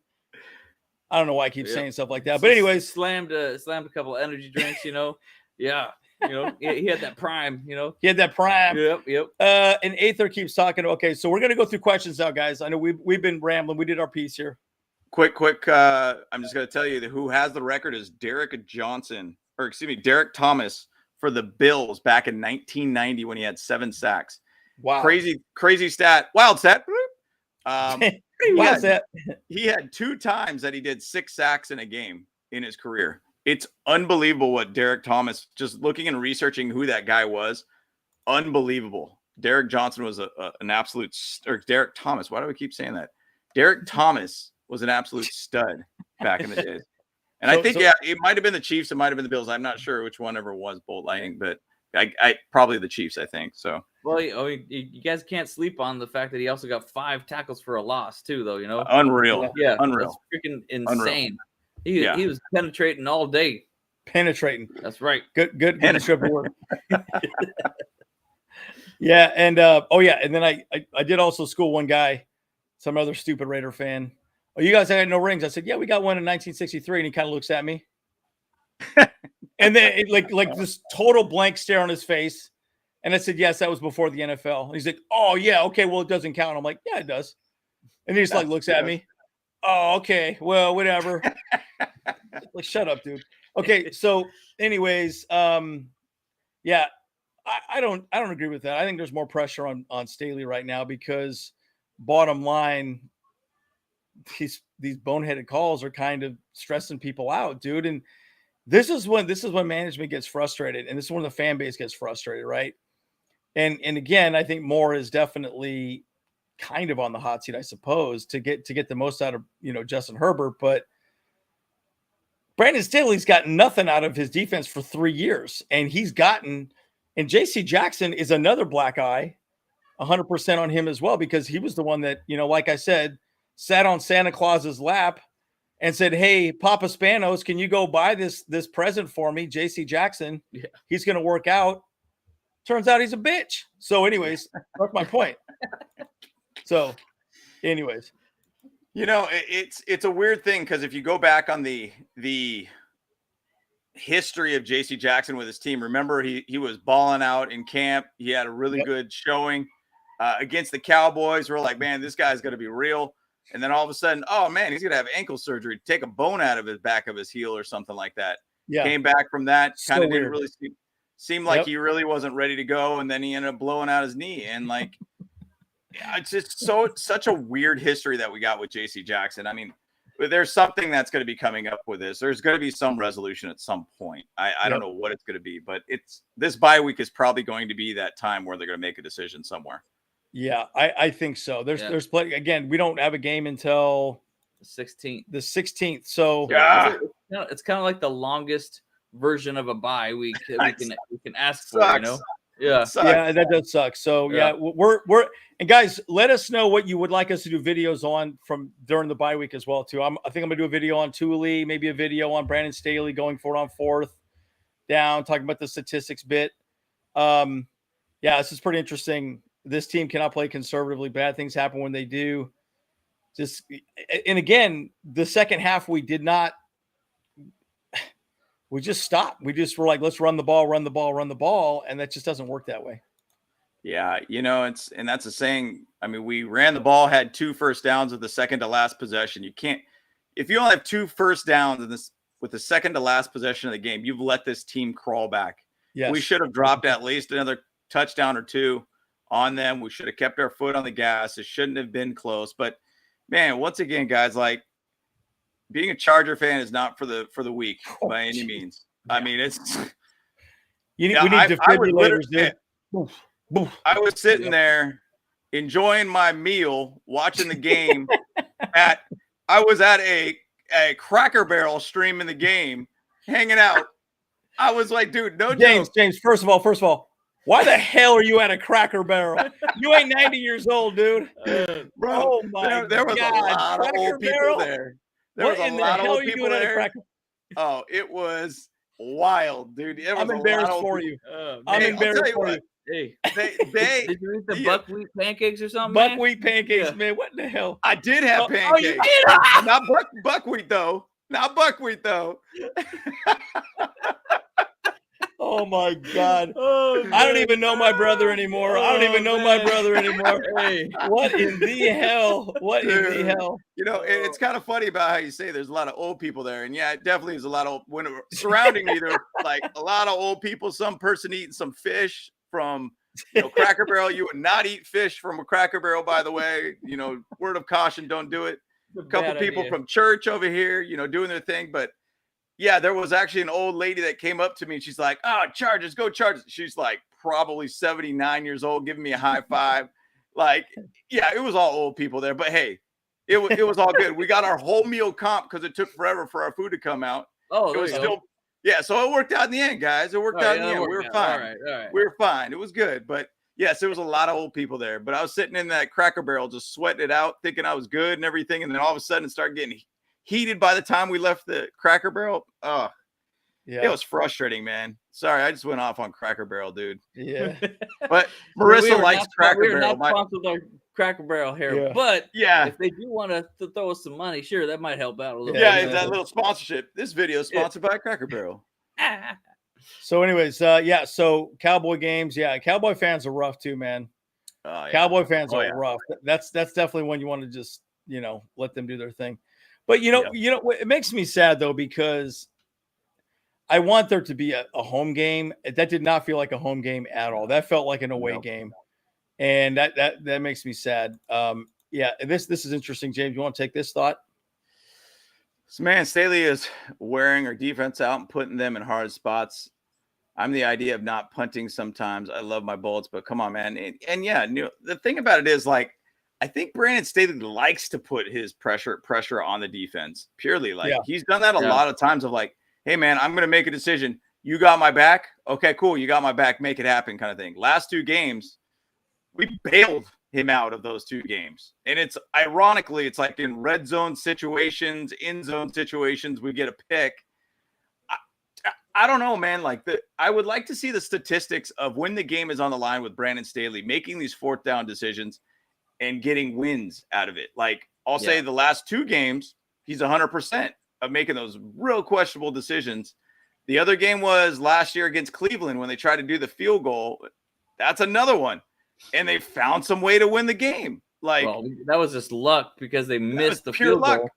Speaker 1: I don't know why I keep saying stuff like that, but anyways,
Speaker 2: slammed a couple of energy drinks. Yeah. He had that prime.
Speaker 1: He had that prime.
Speaker 2: Yep.
Speaker 1: And Aether keeps talking. Okay, so we're gonna go through questions now, guys. I know we've been rambling. We did our piece here.
Speaker 4: Quick. I'm just gonna tell you that who has the record is Derek Thomas for the Bills back in 1990 when he had 7 sacks.
Speaker 1: Wow.
Speaker 4: Crazy stat. Wild stat. He had 2 times that he did 6 sacks in a game in his career. It's unbelievable what Derek Thomas, just looking and researching who that guy was. Unbelievable. Derek Johnson was an absolute, or Derek Thomas. Why do we keep saying that? Derek Thomas was an absolute stud back in the days. And I think, it might have been the Chiefs. It might have been the Bills. I'm not sure which one ever was Bolt Lightning, but I probably the Chiefs, I think. So,
Speaker 2: well, you guys can't sleep on the fact that he also got 5 tackles for a loss too, though.
Speaker 4: Unreal.
Speaker 2: Yeah,
Speaker 4: unreal.
Speaker 2: That's freaking insane. Unreal. He was penetrating all day.
Speaker 1: Penetrating.
Speaker 2: That's right.
Speaker 1: Good triple word. Yeah, and and then I did also school one guy, some other stupid Raider fan. Oh, you guys had no rings. I said, yeah, we got one in 1963. And he kind of looks at me. And then like this total blank stare on his face. And I said, yes, that was before the NFL. And he's like, oh, yeah, okay, well, it doesn't count. I'm like, yeah, it does. And he just looks at me. Oh, okay, well, whatever. Like, shut up, dude. Okay, so anyways, I don't agree with that. I think there's more pressure on Staley right now because bottom line, these boneheaded calls are kind of stressing people out, dude. And this is when management gets frustrated, and this is when the fan base gets frustrated, right? And again, I think Moore is definitely kind of on the hot seat, I suppose, to get the most out of Justin Herbert. But Brandon Staley's gotten nothing out of his defense for 3 years, and and J.C. Jackson is another black eye, 100% on him as well, because he was the one that like I said, sat on Santa Claus's lap and said, hey, Papa Spanos, can you go buy this present for me? J.C. Jackson. Yeah. He's going to work out. Turns out he's a bitch. So anyways, that's my point. So anyways.
Speaker 4: It's a weird thing because if you go back on the history of J.C. Jackson with his team, remember he was balling out in camp. He had a really good showing against the Cowboys. We're like, man, this guy's going to be real. And then all of a sudden, oh, man, he's going to have ankle surgery, take a bone out of his back of his heel or something like that. Yeah. Came back from that, kind of didn't really seem like he really wasn't ready to go. And then he ended up blowing out his knee. And like, it's just such a weird history that we got with J.C. Jackson. I mean, there's something that's going to be coming up with this. There's going to be some resolution at some point. I don't know what it's going to be, but this bye week is probably going to be that time where they're going to make a decision somewhere.
Speaker 1: Yeah, I think so. There's plenty. Again, we don't have a game until
Speaker 2: the 16th.
Speaker 1: The 16th. So
Speaker 2: it's kind of like the longest version of a bye week that we can ask for. Yeah,
Speaker 1: that does suck. So we're and guys, let us know what you would like us to do videos on from during the bye week as well too. I think I'm gonna do a video on Thule, maybe a video on Brandon Staley going for it on 4th down, talking about the statistics bit. This is pretty interesting. This team cannot play conservatively. Bad things happen when they do. And again, the second half we did not. We just stopped. We just were like, let's run the ball, and that just doesn't work that way.
Speaker 4: Yeah, and that's a saying. I mean, we ran the ball, had 2 first downs with the second to last possession. You can't, if you only have 2 first downs in this with the second to last possession of the game, you've let this team crawl back. Yes. We should have dropped at least another touchdown or 2 on them. We should have kept our foot on the gas. It shouldn't have been close. But man, once again, guys, like, being a Charger fan is not for the weak by any means. I mean, it's
Speaker 1: we need defibrillators, dude.
Speaker 4: I was sitting there enjoying my meal, watching the game at I was at a Cracker Barrel stream in the game, hanging out. I was like, dude, no joke.
Speaker 1: James, first of all, why the hell are you at a Cracker Barrel? You ain't 90 years old, dude.
Speaker 4: Bro,
Speaker 1: oh my
Speaker 4: there was
Speaker 1: God.
Speaker 4: a lot of old people there. There was a lot of old people there. Oh, it was wild, dude.
Speaker 1: I'm embarrassed for you. I'm embarrassed for you.
Speaker 2: Hey,
Speaker 4: did
Speaker 2: you eat the buckwheat pancakes or something?
Speaker 1: Buckwheat pancakes, man. What the hell?
Speaker 4: I did have pancakes.
Speaker 1: Oh, you did?
Speaker 4: Not buckwheat though. Not buckwheat though.
Speaker 1: Oh my God. I don't even know my brother anymore. Hey, what in the hell? In the hell?
Speaker 4: You know, it's kind of funny about how you say there's a lot of old people there. And yeah, it definitely is a lot of when surrounding me, there's like a lot of old people, some person eating some fish from Cracker Barrel. You would not eat fish from a Cracker Barrel, by the way. Word of caution, don't do it. A couple people from church over here, doing their thing. But yeah, there was actually an old lady that came up to me and she's like, "Oh, Chargers, go Chargers." She's like probably 79 years old, giving me a high five. Like, yeah, it was all old people there. But hey, it was all good. We got our whole meal comp because it took forever for our food to come out.
Speaker 2: Oh,
Speaker 4: it was still, yeah. So it worked out in the end, guys. It worked out in the end. We were fine.
Speaker 2: All right.
Speaker 4: We were fine. It was good. But yes, there was a lot of old people there. But I was sitting in that Cracker Barrel, just sweating it out, thinking I was good and everything. And then all of a sudden, it started getting heated by the time we left the Cracker Barrel. Oh, yeah, it was frustrating, man. Sorry, I just went off on Cracker Barrel, dude.
Speaker 1: Yeah,
Speaker 4: but Marissa likes Cracker Barrel.
Speaker 2: We're not sponsored by Cracker Barrel here, but yeah, if they do want to throw us some money, sure, that might help out a little.
Speaker 4: Yeah, bit. That little sponsorship. This video is sponsored by Cracker Barrel.
Speaker 1: So, anyways, so Cowboy games, Cowboy fans are rough too, man. Cowboy fans are rough. That's definitely one you want to just let them do their thing. But it makes me sad though, because I want there to be a home game. That did not feel like a home game at all. That felt like an away game, and that makes me sad. This is interesting, James. You want to take this thought?
Speaker 4: So, man, Staley is wearing our defense out and putting them in hard spots. I'm the idea of not punting sometimes. I love my bullets, but come on, man. And the thing about it is, like, I think Brandon Staley likes to put his pressure on the defense purely. Like he's done that a lot of times of like, hey, man, I'm going to make a decision. You got my back. Okay, cool. You got my back. Make it happen kind of thing. Last two games, we bailed him out of those two games. And it's ironically, it's like in red zone situations, in zone situations, we get a pick. I don't know, man. Like I would like to see the statistics of when the game is on the line with Brandon Staley, making these fourth down decisions and getting wins out of it. Like I'll say the last two games, he's 100% of making those real questionable decisions. The other game was last year against Cleveland when they tried to do the field goal. That's another one. And they found some way to win the game. Like
Speaker 2: that was just luck because they missed the field goal.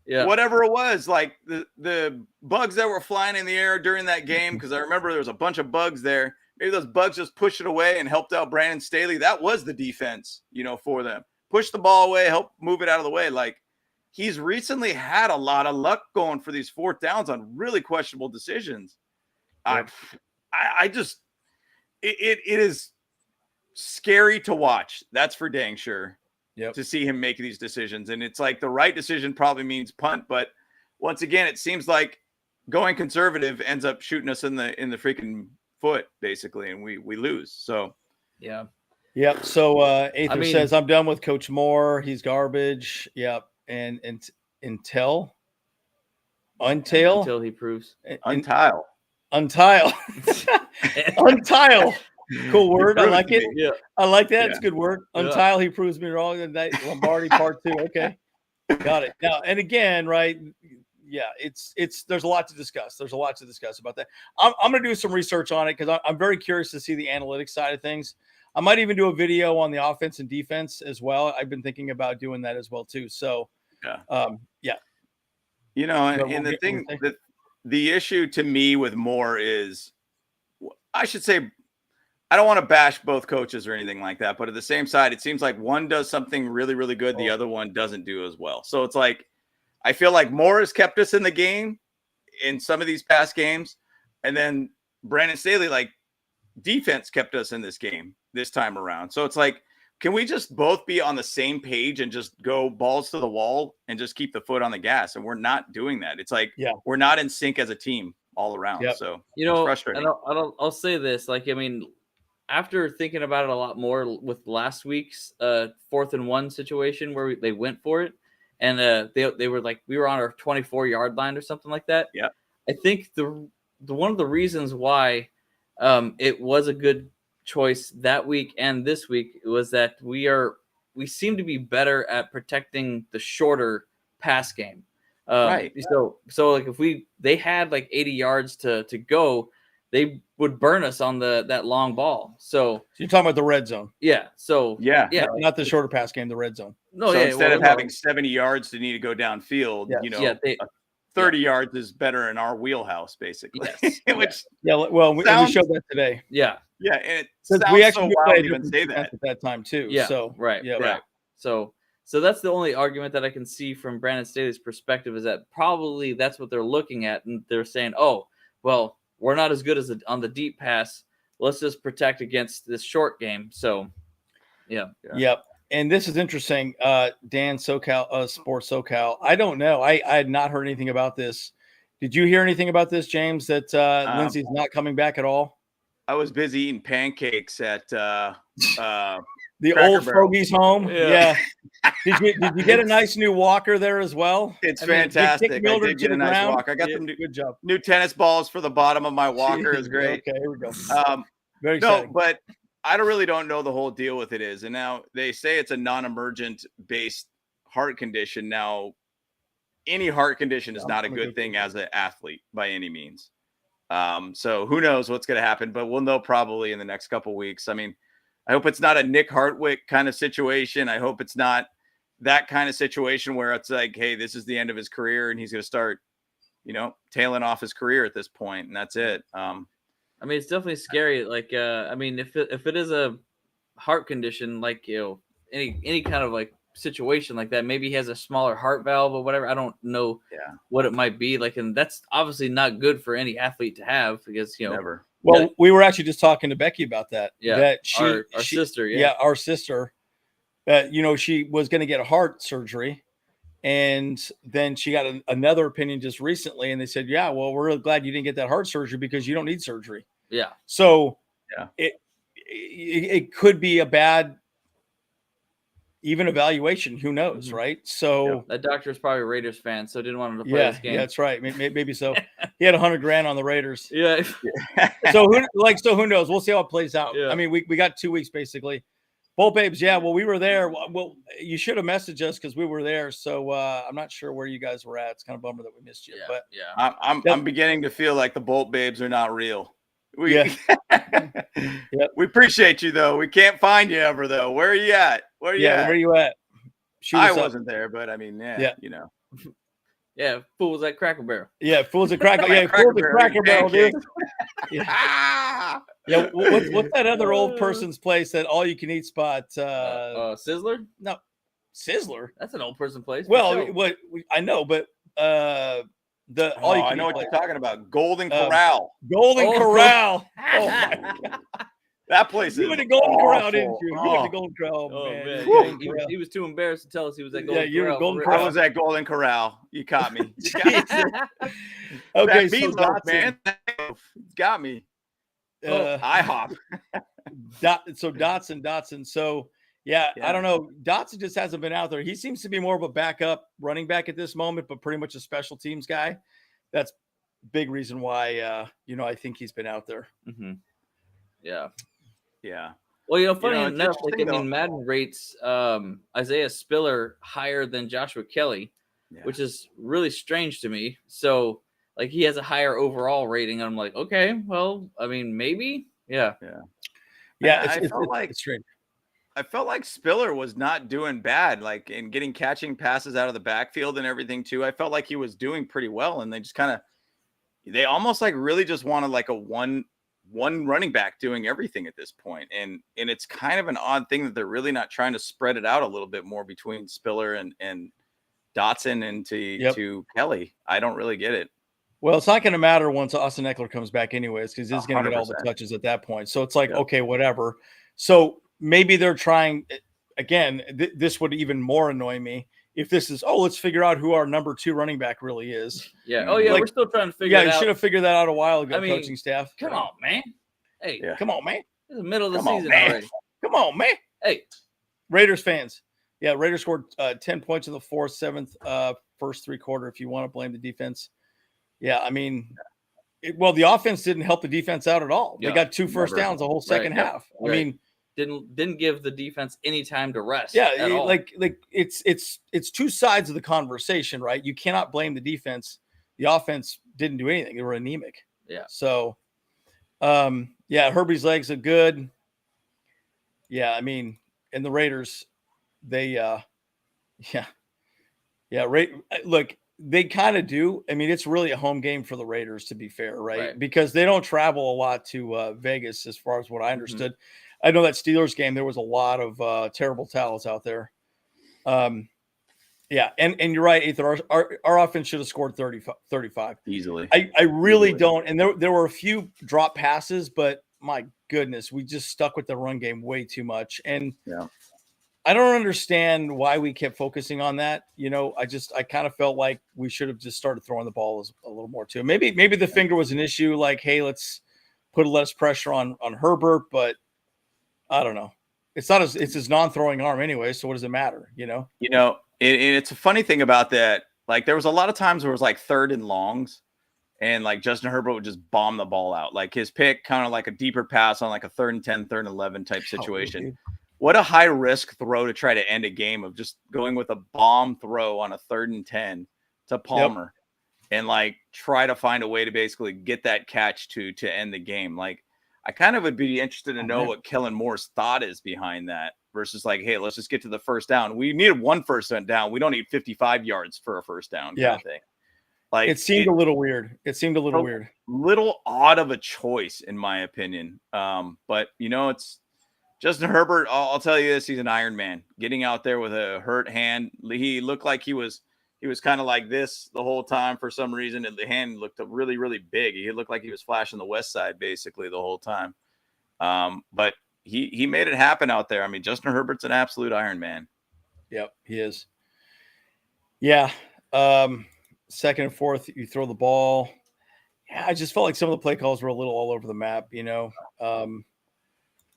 Speaker 4: Yeah. Whatever it was, like the bugs that were flying in the air during that game, because I remember there was a bunch of bugs there. Maybe those bugs just pushed it away and helped out Brandon Staley. That was the defense, for them. Push the ball away, help move it out of the way. Like he's recently had a lot of luck going for these fourth downs on really questionable decisions. Yep. It is scary to watch. That's for dang sure. Yep. To see him make these decisions. And it's like the right decision probably means punt. But once again, it seems like going conservative ends up shooting us in the freaking foot, basically, and we lose. So
Speaker 2: yeah.
Speaker 1: So Aether says, I'm done with Coach Moore. He's garbage. Yep. And until
Speaker 2: he proves
Speaker 4: untile.
Speaker 1: Untile. Cool word. I like it.
Speaker 4: Yeah.
Speaker 1: I like that. It's a good word. Untile, he proves me wrong. And that Lombardi part 2. Okay. Got it. Now, and again, right. Yeah, it's there's a lot to discuss. There's a lot to discuss about that. I'm going to do some research on it because I'm very curious to see the analytics side of things. I might even do a video on the offense and defense as well. I've been thinking about doing that as well too. So,
Speaker 4: and the thing that the issue to me with Moore is, I should say, I don't want to bash both coaches or anything like that, but at the same side, it seems like one does something really, really good. The other one doesn't do as well. So it's like, I feel like Moore has kept us in the game in some of these past games. And then Brandon Staley, like defense kept us in this game this time around. So it's like can we just both be on the same page and just go balls to the wall and just keep the foot on the gas? And we're not doing that. It's like, we're not in sync as a team all around. Yep. So,
Speaker 2: you know,
Speaker 4: it's frustrating.
Speaker 2: I'll say this, like, I mean, after thinking about it a lot more with last week's 4th and 1 situation where they went for it, and they were like, we were on our 24-yard line or something like that.
Speaker 4: Yeah.
Speaker 2: I think the one of the reasons why it was a good choice that week and this week was that we seem to be better at protecting the shorter pass game.
Speaker 4: Right.
Speaker 2: So like if they had like 80 yards to go, they would burn us on that long ball. So
Speaker 1: you're talking about the red zone.
Speaker 2: Yeah. So
Speaker 4: yeah,
Speaker 1: not the shorter pass game, the red zone.
Speaker 2: No,
Speaker 4: so instead of having 70 yards to need to go downfield, 30 yards is better in our wheelhouse, basically.
Speaker 2: Yes.
Speaker 1: We showed that today.
Speaker 2: Yeah.
Speaker 4: Yeah, and it sounds
Speaker 1: we actually
Speaker 4: so wild to even say that
Speaker 1: at that time too.
Speaker 2: Yeah.
Speaker 1: So
Speaker 2: right. So that's the only argument that I can see from Brandon Staley's perspective is that probably that's what they're looking at, and they're saying, "Oh, well, we're not as good as on the deep pass. Let's just protect against this short game." So, yeah.
Speaker 1: Yep. And this is interesting. Dan SoCal, Sports SoCal. I don't know. I had not heard anything about this. Did you hear anything about this, James? That Lindsey's not coming back at all?
Speaker 4: I was busy eating pancakes at
Speaker 1: the
Speaker 4: Cracker
Speaker 1: old
Speaker 4: Barrel.
Speaker 1: Fogey's home. Yeah. Did you get a nice new walker there as well?
Speaker 4: It's fantastic. I did get a nice walk. I got the
Speaker 1: good job.
Speaker 4: New tennis balls for the bottom of my walker. Is great.
Speaker 1: Okay, here we go.
Speaker 4: Very exciting. But I really don't know the whole deal with it is. And now they say it's a non-emergent based heart condition. Now, any heart condition is not a good thing as an athlete by any means. So who knows what's going to happen, but we'll know probably in the next couple of weeks. I mean, I hope it's not a Nick Hartwick kind of situation. I hope it's not that kind of situation where it's like, hey, this is the end of his career and he's going to start, tailing off his career at this point, and that's it.
Speaker 2: I mean, it's definitely scary. Like, I mean, if it is a heart condition, like, any kind of like situation like that, maybe he has a smaller heart valve or whatever. I don't know what it might be like. And that's obviously not good for any athlete to have because,
Speaker 4: never.
Speaker 1: Well, we were actually just talking to Becky about that.
Speaker 2: Yeah.
Speaker 1: That
Speaker 2: our sister.
Speaker 1: Yeah. Our sister, she was going to get a heart surgery. And then she got another opinion just recently. And they said, yeah, well, we're really glad you didn't get that heart surgery because you don't need surgery.
Speaker 2: Yeah.
Speaker 1: So it could be a bad even evaluation. Who knows, right? So
Speaker 2: that doctor is probably a Raiders fan, so didn't want him to play this game.
Speaker 1: Yeah, that's right. Maybe so. He had $100,000 on the Raiders.
Speaker 2: Yeah.
Speaker 1: So who knows? We'll see how it plays out.
Speaker 2: Yeah.
Speaker 1: I mean, we got 2 weeks basically. Bolt Babes, yeah. Well, we were there. Well, you should have messaged us because we were there. So I'm not sure where you guys were at. It's kind of a bummer that we missed you. But
Speaker 4: I'm beginning to feel like the Bolt Babes are not real. We appreciate you though. We can't find you ever though. Where are you at? Where are you at? I wasn't there, but I mean,
Speaker 2: Yeah, fools at Cracker Barrel.
Speaker 1: Yeah, fools at Cracker. Yeah, fools at Cracker Barrel, dude. Yeah, what's that other old person's place? That all you can eat spot?
Speaker 2: Sizzler?
Speaker 1: No, Sizzler.
Speaker 2: That's an old person place.
Speaker 1: Well, I know, but
Speaker 4: I know what you're talking about. Golden Corral.
Speaker 1: Golden Corral. Oh my God.
Speaker 4: That place
Speaker 1: you went to Golden Corral, didn't you? You went to Golden Corral, man.
Speaker 2: He was too embarrassed to tell us he was at Golden Corral.
Speaker 1: You were Golden Corral.
Speaker 4: I was at Golden Corral. You caught me.
Speaker 1: Okay,
Speaker 4: so Dotson, man, got me. IHOP.
Speaker 1: So Dotson. So I don't know. Dotson just hasn't been out there. He seems to be more of a backup running back at this moment, but pretty much a special teams guy. That's big reason why I think he's been out there.
Speaker 2: Mm-hmm.
Speaker 4: Yeah.
Speaker 2: Well, funny enough, Madden rates Isaiah Spiller higher than Joshua Kelly, which is really strange to me. So, like, he has a higher overall rating. I'm like, okay, well, I mean, maybe,
Speaker 1: yeah.
Speaker 4: It's strange. I felt like Spiller was not doing bad, like in catching passes out of the backfield and everything too. I felt like he was doing pretty well, and they almost like really just wanted like a one running back doing everything at this point. And it's kind of an odd thing that they're really not trying to spread it out a little bit more between Spiller and Dotson and to Kelly. I don't really get it.
Speaker 1: Well, it's not going to matter once Austin Eckler comes back anyways, because he's going to get all the touches at that point. So it's like, okay, whatever. So maybe they're trying, again, this would even more annoy me if this is, let's figure out who our number 2 running back really is.
Speaker 2: Yeah. Oh yeah, we're still trying to figure it out.
Speaker 1: Yeah, you should have figured that out a while ago, coaching staff.
Speaker 2: Come on, man. Hey,
Speaker 1: come on, man.
Speaker 2: It's the middle of the season already.
Speaker 1: Come on, man.
Speaker 2: Hey,
Speaker 1: Raiders fans. Yeah, Raiders scored 10 points in the 4th, 7th, first 3 quarter. If you want to blame the defense, yeah, I mean, the offense didn't help the defense out at all. They got 2 first downs the whole second half. I mean,
Speaker 2: didn't give the defense any time to rest.
Speaker 1: Yeah, like it's 2 sides of the conversation, right? You cannot blame the defense. The offense didn't do anything; they were anemic.
Speaker 2: Yeah.
Speaker 1: So, Herbie's legs are good. Yeah, I mean, and the Raiders, they, look, they kind of do. I mean, it's really a home game for the Raiders, to be fair, right? Because they don't travel a lot to Vegas, as far as what I understood. I know that Steelers game, there was a lot of terrible towels out there. And you're right, Ethan. Our offense should have scored 35
Speaker 4: easily.
Speaker 1: I really don't. And there were a few drop passes, but my goodness, we just stuck with the run game way too much. And I don't understand why we kept focusing on that. I kind of felt like we should have just started throwing the ball a little more too. Maybe the finger was an issue. Like, hey, let's put less pressure on Herbert, but I don't know. It's his non-throwing arm anyway. So what does it matter?
Speaker 4: It's a funny thing about that. Like, there was a lot of times where it was like 3rd and longs, and like Justin Herbert would just bomb the ball out. Like his pick, kind of like a deeper pass on like a 3rd and 10, 3rd and 11 type situation. What a high risk throw to try to end a game of just going with a bomb throw on a 3rd and 10 to Palmer and like try to find a way to basically get that catch to end the game. Like, I kind of would be interested to know what Kellen Moore's thought is behind that versus like, hey, let's just get to the first down. We needed 1 first down. We don't need 55 yards for a first down. Kind of thing. Like,
Speaker 1: it seemed a little weird.
Speaker 4: Little odd of a choice, in my opinion. But it's Justin Herbert. I'll tell you this: he's an Iron Man. Getting out there with a hurt hand, he looked like he was kind of like this the whole time for some reason, and the hand looked really, really big. He looked like he was flashing the West Side basically the whole time. But he made it happen out there. I mean, Justin Herbert's an absolute Iron Man.
Speaker 1: Yep, he is. Yeah. 2nd and 4th, you throw the ball. Yeah, I just felt like some of the play calls were a little all over the map, man.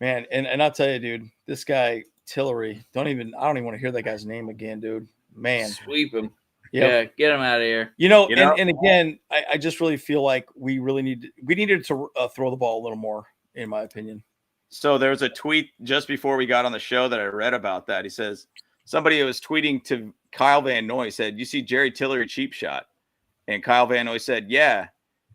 Speaker 1: And I'll tell you, dude, this guy Tillery, I don't even want to hear that guy's name again, dude. Man,
Speaker 2: sweep him. Yeah, get him out of here.
Speaker 1: And again, I just really feel like we needed to throw the ball a little more, in my opinion.
Speaker 4: So there's a tweet just before we got on the show that I read about that. He says somebody was tweeting to Kyle Van Noy, said, "You see Jerry Tillery cheap shot?" And Kyle Van Noy said, "Yeah.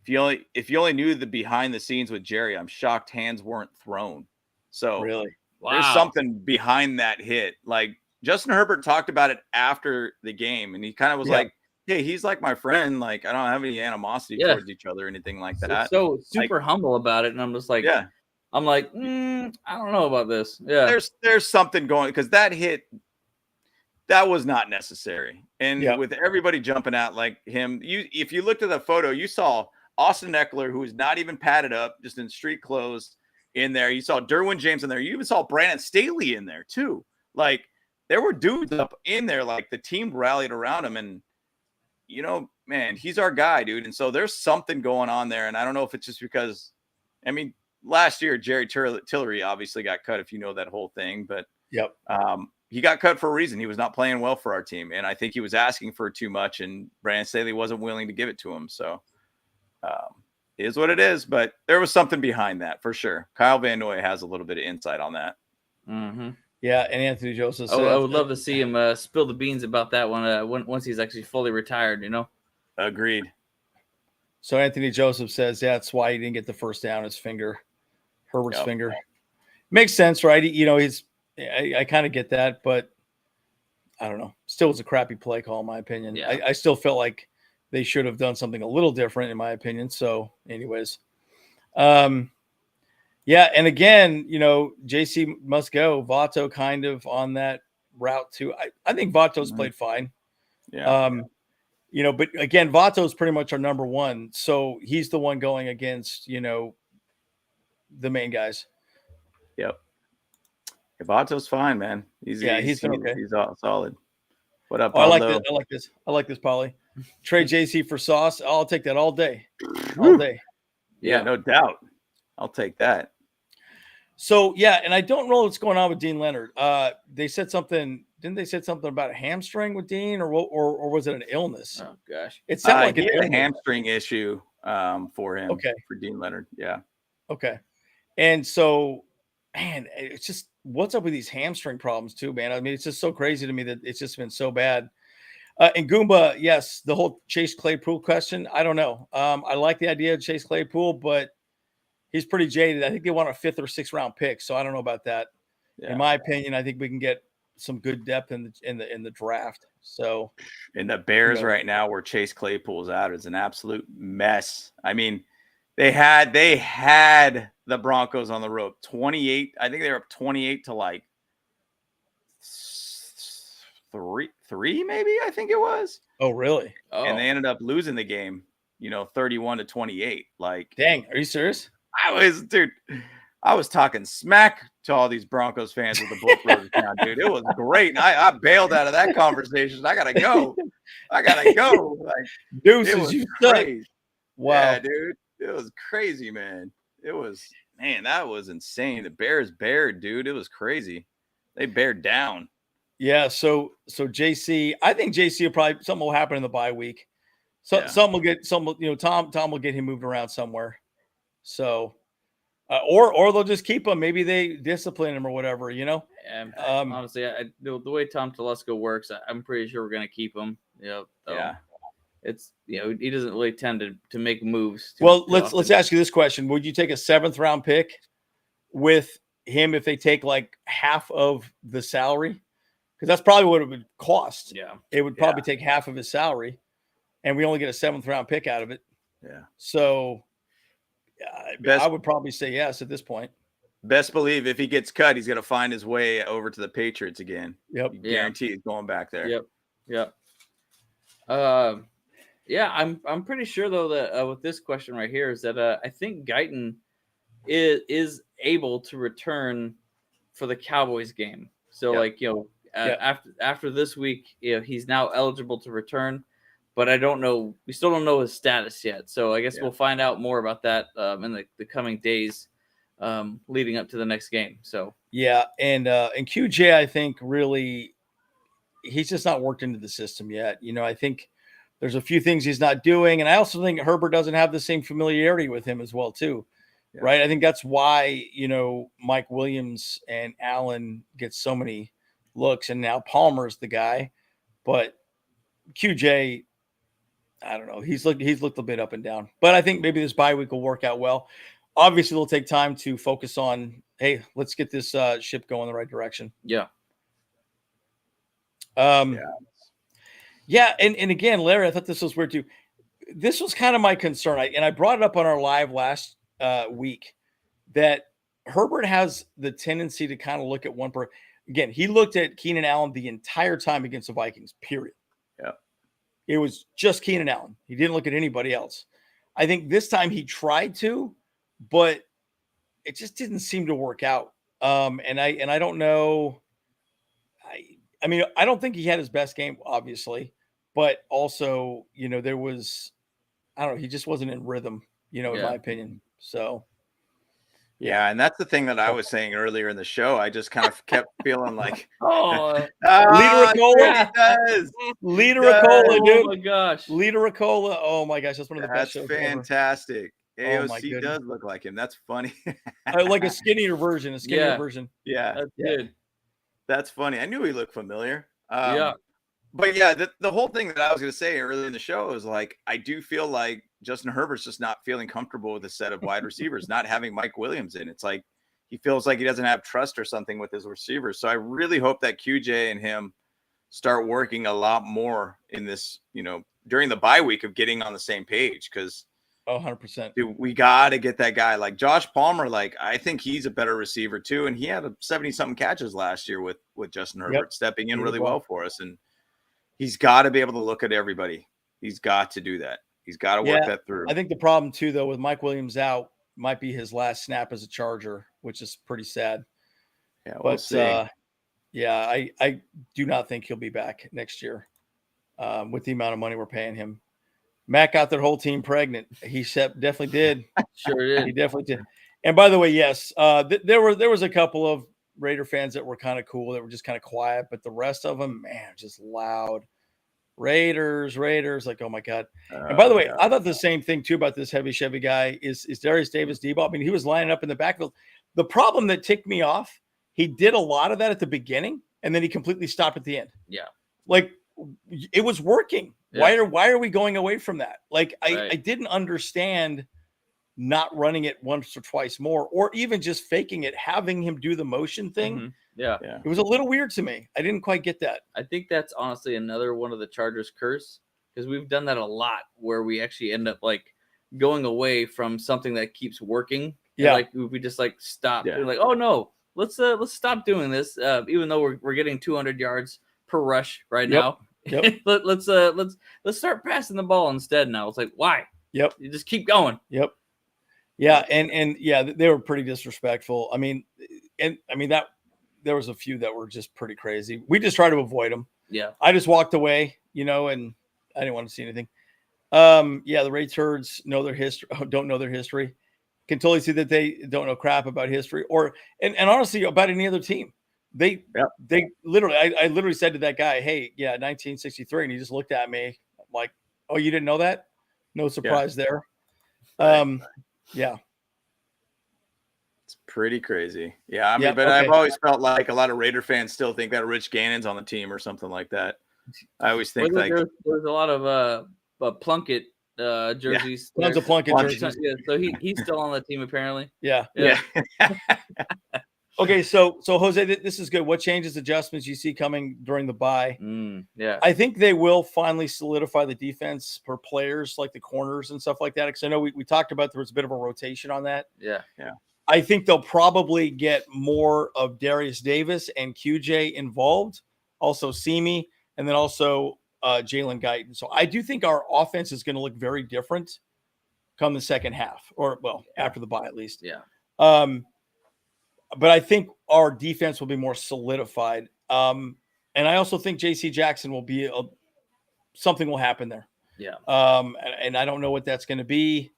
Speaker 4: If you only knew the behind the scenes with Jerry, I'm shocked hands weren't thrown." So
Speaker 1: really,
Speaker 4: there's something behind that hit. Like, Justin Herbert talked about it after the game, and he kind of was like, "Hey, he's like my friend. Like, I don't have any animosity towards each other or anything like that."
Speaker 2: So super humble about it, and I'm just like, I'm like, I don't know about this. Yeah,
Speaker 4: there's something going, because that hit, that was not necessary. And with everybody jumping out like him, if you looked at the photo, you saw Austin Eckler, who was not even padded up, just in street clothes, in there. You saw Derwin James in there. You even saw Brandon Staley in there too. Like, there were dudes up in there. Like, the team rallied around him, and man, he's our guy, dude. And so there's something going on there. And I don't know if it's just because, I mean, last year Jerry Tillery obviously got cut, if you know that whole thing, but he got cut for a reason. He was not playing well for our team, and I think he was asking for too much, and Brandon Staley wasn't willing to give it to him. So it is what it is, but there was something behind that for sure. Kyle Van Noy has a little bit of insight on that.
Speaker 2: Mm-hmm.
Speaker 1: Yeah, and Anthony Joseph said,
Speaker 2: I would love to see him spill the beans about that one once he's actually fully retired,
Speaker 4: Agreed.
Speaker 1: So Anthony Joseph says that's why he didn't get the first down, his finger, Herbert's finger. Makes sense, right? I kind of get that, but I don't know. Still was a crappy play call, in my opinion.
Speaker 2: Yeah.
Speaker 1: I still felt like they should have done something a little different, in my opinion. So anyways, and again, JC must go. Vato kind of on that route too. I think Vato's played fine.
Speaker 4: Yeah.
Speaker 1: But again, Vato's pretty much our number 1. So he's the one going against, the main guys.
Speaker 4: Yep. Gabato's fine, man. He's been okay. He's all solid. What up,
Speaker 1: I like this, Polly. Trade JC for Sauce. I'll take that all day. All day.
Speaker 4: Yeah, no doubt. I'll take that.
Speaker 1: So, yeah, and I don't know what's going on with Dean Leonard. They said something. Didn't they say something about a hamstring with Dean, or was it an illness?
Speaker 2: Oh, gosh.
Speaker 1: It sounded like
Speaker 4: a hamstring issue for him. Okay. For Dean Leonard. Yeah.
Speaker 1: Okay. And so, man, it's just what's up with these hamstring problems too, man. I mean, it's just so crazy to me that it's just been so bad. And Goomba, yes, the whole Chase Claypool question. I don't know. I like the idea of Chase Claypool, but he's pretty jaded. I think they want a 5th or 6th round pick, so I don't know about that. Yeah. In my opinion, I think we can get some good depth in the draft. So,
Speaker 4: in the Bears right now, where Chase Claypool's out, is an absolute mess. I mean, they had the Broncos on the rope. 28. I think they were up 28 to like three, maybe. I think it was.
Speaker 1: Oh, really?
Speaker 4: Oh. And they ended up losing the game. 31-28. Like,
Speaker 1: dang, are you serious?
Speaker 4: I was talking smack to all these Broncos fans with the Book Brothers account, dude. It was great. And I bailed out of that conversation. I gotta go. Like,
Speaker 1: deuces, you suck.
Speaker 4: Wow, yeah, dude. It was crazy, man. That was insane. The Bears bared, dude. It was crazy. They bared down.
Speaker 1: Yeah. So JC, I think JC will probably something will happen in the bye week. So some will get some. Tom will get him moved around somewhere. So. Or they'll just keep him. Maybe they discipline him or whatever,
Speaker 2: Yeah, honestly, the way Tom Telesco works, I'm pretty sure we're going to keep him. It's he doesn't really tend to make moves.
Speaker 1: Let's ask you this question: would you take a 7th round pick with him if they take like half of the salary? Because that's probably what it would cost.
Speaker 2: Yeah,
Speaker 1: it would probably take half of his salary, and we only get a 7th round pick out of it.
Speaker 4: Yeah,
Speaker 1: so. I would probably say yes at this point.
Speaker 4: Best believe if he gets cut, he's going to find his way over to the Patriots again.
Speaker 1: Yep.
Speaker 4: Guarantee he's going back there.
Speaker 2: Yep. I'm pretty sure though that with this question right here is that I think Guyton is able to return for the Cowboys game. So after this week, he's now eligible to return. But I don't know. We still don't know his status yet. So I guess we'll find out more about that in the coming days leading up to the next game. So
Speaker 1: and QJ, I think really he's just not worked into the system yet. I think there's a few things he's not doing, and I also think Herbert doesn't have the same familiarity with him as well too, right? I think that's why Mike Williams and Allen get so many looks, and now Palmer's the guy, but QJ. I don't know. He's looked a bit up and down, but I think maybe this bye week will work out well. Obviously, they'll take time to focus on, hey, let's get this ship going in the right direction.
Speaker 2: Yeah.
Speaker 1: And again, Larry, I thought this was weird too. This was kind of my concern. I brought it up on our live last week that Herbert has the tendency to kind of look at one person. Again, he looked at Keenan Allen the entire time against the Vikings, period.
Speaker 4: Yeah.
Speaker 1: It was just Keenan Allen. He didn't look at anybody else. I think this time he tried to, but it just didn't seem to work out. And I don't know. I mean, I don't think he had his best game, obviously, but also, there was, I don't know, he just wasn't in rhythm, in my opinion. So.
Speaker 4: Yeah, and that's the thing that I was saying earlier in the show. I just kind of kept feeling like,
Speaker 1: Leader Ricola, dude.
Speaker 2: Oh my gosh,
Speaker 1: Leader Ricola. Oh my gosh, that's one of the best shows.
Speaker 4: That's fantastic. AOC does look like him. That's funny.
Speaker 1: Like a skinnier version.
Speaker 4: Yeah,
Speaker 2: that's good.
Speaker 4: That's funny. I knew he looked familiar.
Speaker 2: But
Speaker 4: the whole thing that I was going to say earlier in the show is like, I do feel like Justin Herbert's just not feeling comfortable with a set of wide receivers, not having Mike Williams in. It's like he feels like he doesn't have trust or something with his receivers. So I really hope that QJ and him start working a lot more in this, during the bye week of getting on the same page. Because
Speaker 1: 100%.
Speaker 4: Dude, we got to get that guy like Josh Palmer. Like, I think he's a better receiver too. And he had 70-something catches last year with Justin Herbert stepping in really well for us. And he's got to be able to look at everybody. He's got to do that. He's got to work that through.
Speaker 1: I think the problem too, though, with Mike Williams out might be his last snap as a Charger, which is pretty sad.
Speaker 4: Yeah, we'll see.
Speaker 1: I do not think he'll be back next year with the amount of money we're paying him. Matt got their whole team pregnant. He definitely did.
Speaker 2: Sure did.
Speaker 1: He definitely did. And by the way, yes, there was a couple of Raider fans that were kind of cool, that were just kind of quiet, but the rest of them, man, just loud. Raiders, like, oh my God. And by the way, I thought the same thing too about this heavy Chevy guy is Darius Davis-Debo. I mean, he was lining up in the backfield. The problem that ticked me off, he did a lot of that at the beginning, and then he completely stopped at the end.
Speaker 2: Yeah.
Speaker 1: Like, it was working. Yeah. Why are we going away from that? Like, I didn't understand not running it once or twice more, or even just faking it, having him do the motion thing.
Speaker 2: Mm-hmm. Yeah.
Speaker 1: It was a little weird to me. I didn't quite get that.
Speaker 2: I think that's honestly another one of the Chargers' curse, because we've done that a lot where we actually end up like going away from something that keeps working.
Speaker 1: Yeah.
Speaker 2: Like we just like stop. Yeah. We're like, oh no, let's stop doing this. Even though we're getting 200 yards per rush right now.
Speaker 1: Yep.
Speaker 2: let's start passing the ball instead now. It's like, why?
Speaker 1: Yep.
Speaker 2: You just keep going.
Speaker 1: Yep. Yeah. And yeah, they were pretty disrespectful. I mean, that there was a few that were just pretty crazy. We just try to avoid them.
Speaker 2: Yeah.
Speaker 1: I just walked away, and I didn't want to see anything. The Ray turds don't know their history. Can totally see that they don't know crap about history and honestly about any other team. They literally, I literally said to that guy, hey, 1963. And he just looked at me. I'm like, oh, you didn't know that? No surprise there. Yeah.
Speaker 4: It's pretty crazy. Yeah. I mean, I've always felt like a lot of Raider fans still think that Rich Gannon's on the team or something like that. I always think
Speaker 2: there's a lot of Plunkett jerseys.
Speaker 1: Tons of Plunkett jerseys.
Speaker 2: Yeah, so he's still on the team apparently.
Speaker 1: Yeah. Okay, so Jose, this is good. What changes, adjustments you see coming during the bye? I think they will finally solidify the defense for players like the corners and stuff like that. Because I know we talked about there was a bit of a rotation on that.
Speaker 2: Yeah.
Speaker 1: I think they'll probably get more of Darius Davis and QJ involved, also Simi, and then also Jalen Guyton. So I do think our offense is going to look very different come the second half, after the bye at least.
Speaker 2: Yeah.
Speaker 1: But I think our defense will be more solidified. And I also think JC Jackson will be something will happen there.
Speaker 2: Yeah.
Speaker 1: And I don't know what that's going to be,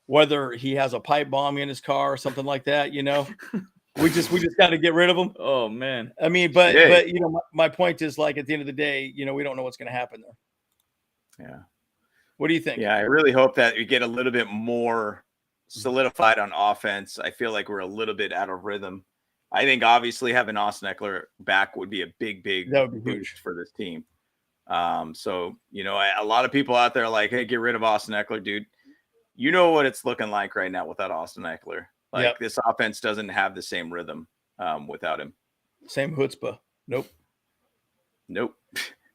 Speaker 1: whether he has a pipe bomb in his car or something like that, we just got to get rid of him.
Speaker 2: Oh man.
Speaker 1: I mean, but my point is, like, at the end of the day, we don't know what's going to happen there.
Speaker 4: Yeah.
Speaker 1: What do you think?
Speaker 4: Yeah. I really hope that we get a little bit more solidified on offense. I feel like we're a little bit out of rhythm. I think obviously having Austin Eckler back would be a big boost for this team. So, a lot of people out there are like, hey, get rid of Austin Eckler, dude. You know what it's looking like right now without Austin Eckler. Like, this offense doesn't have the same rhythm without him.
Speaker 1: Same chutzpah. Nope.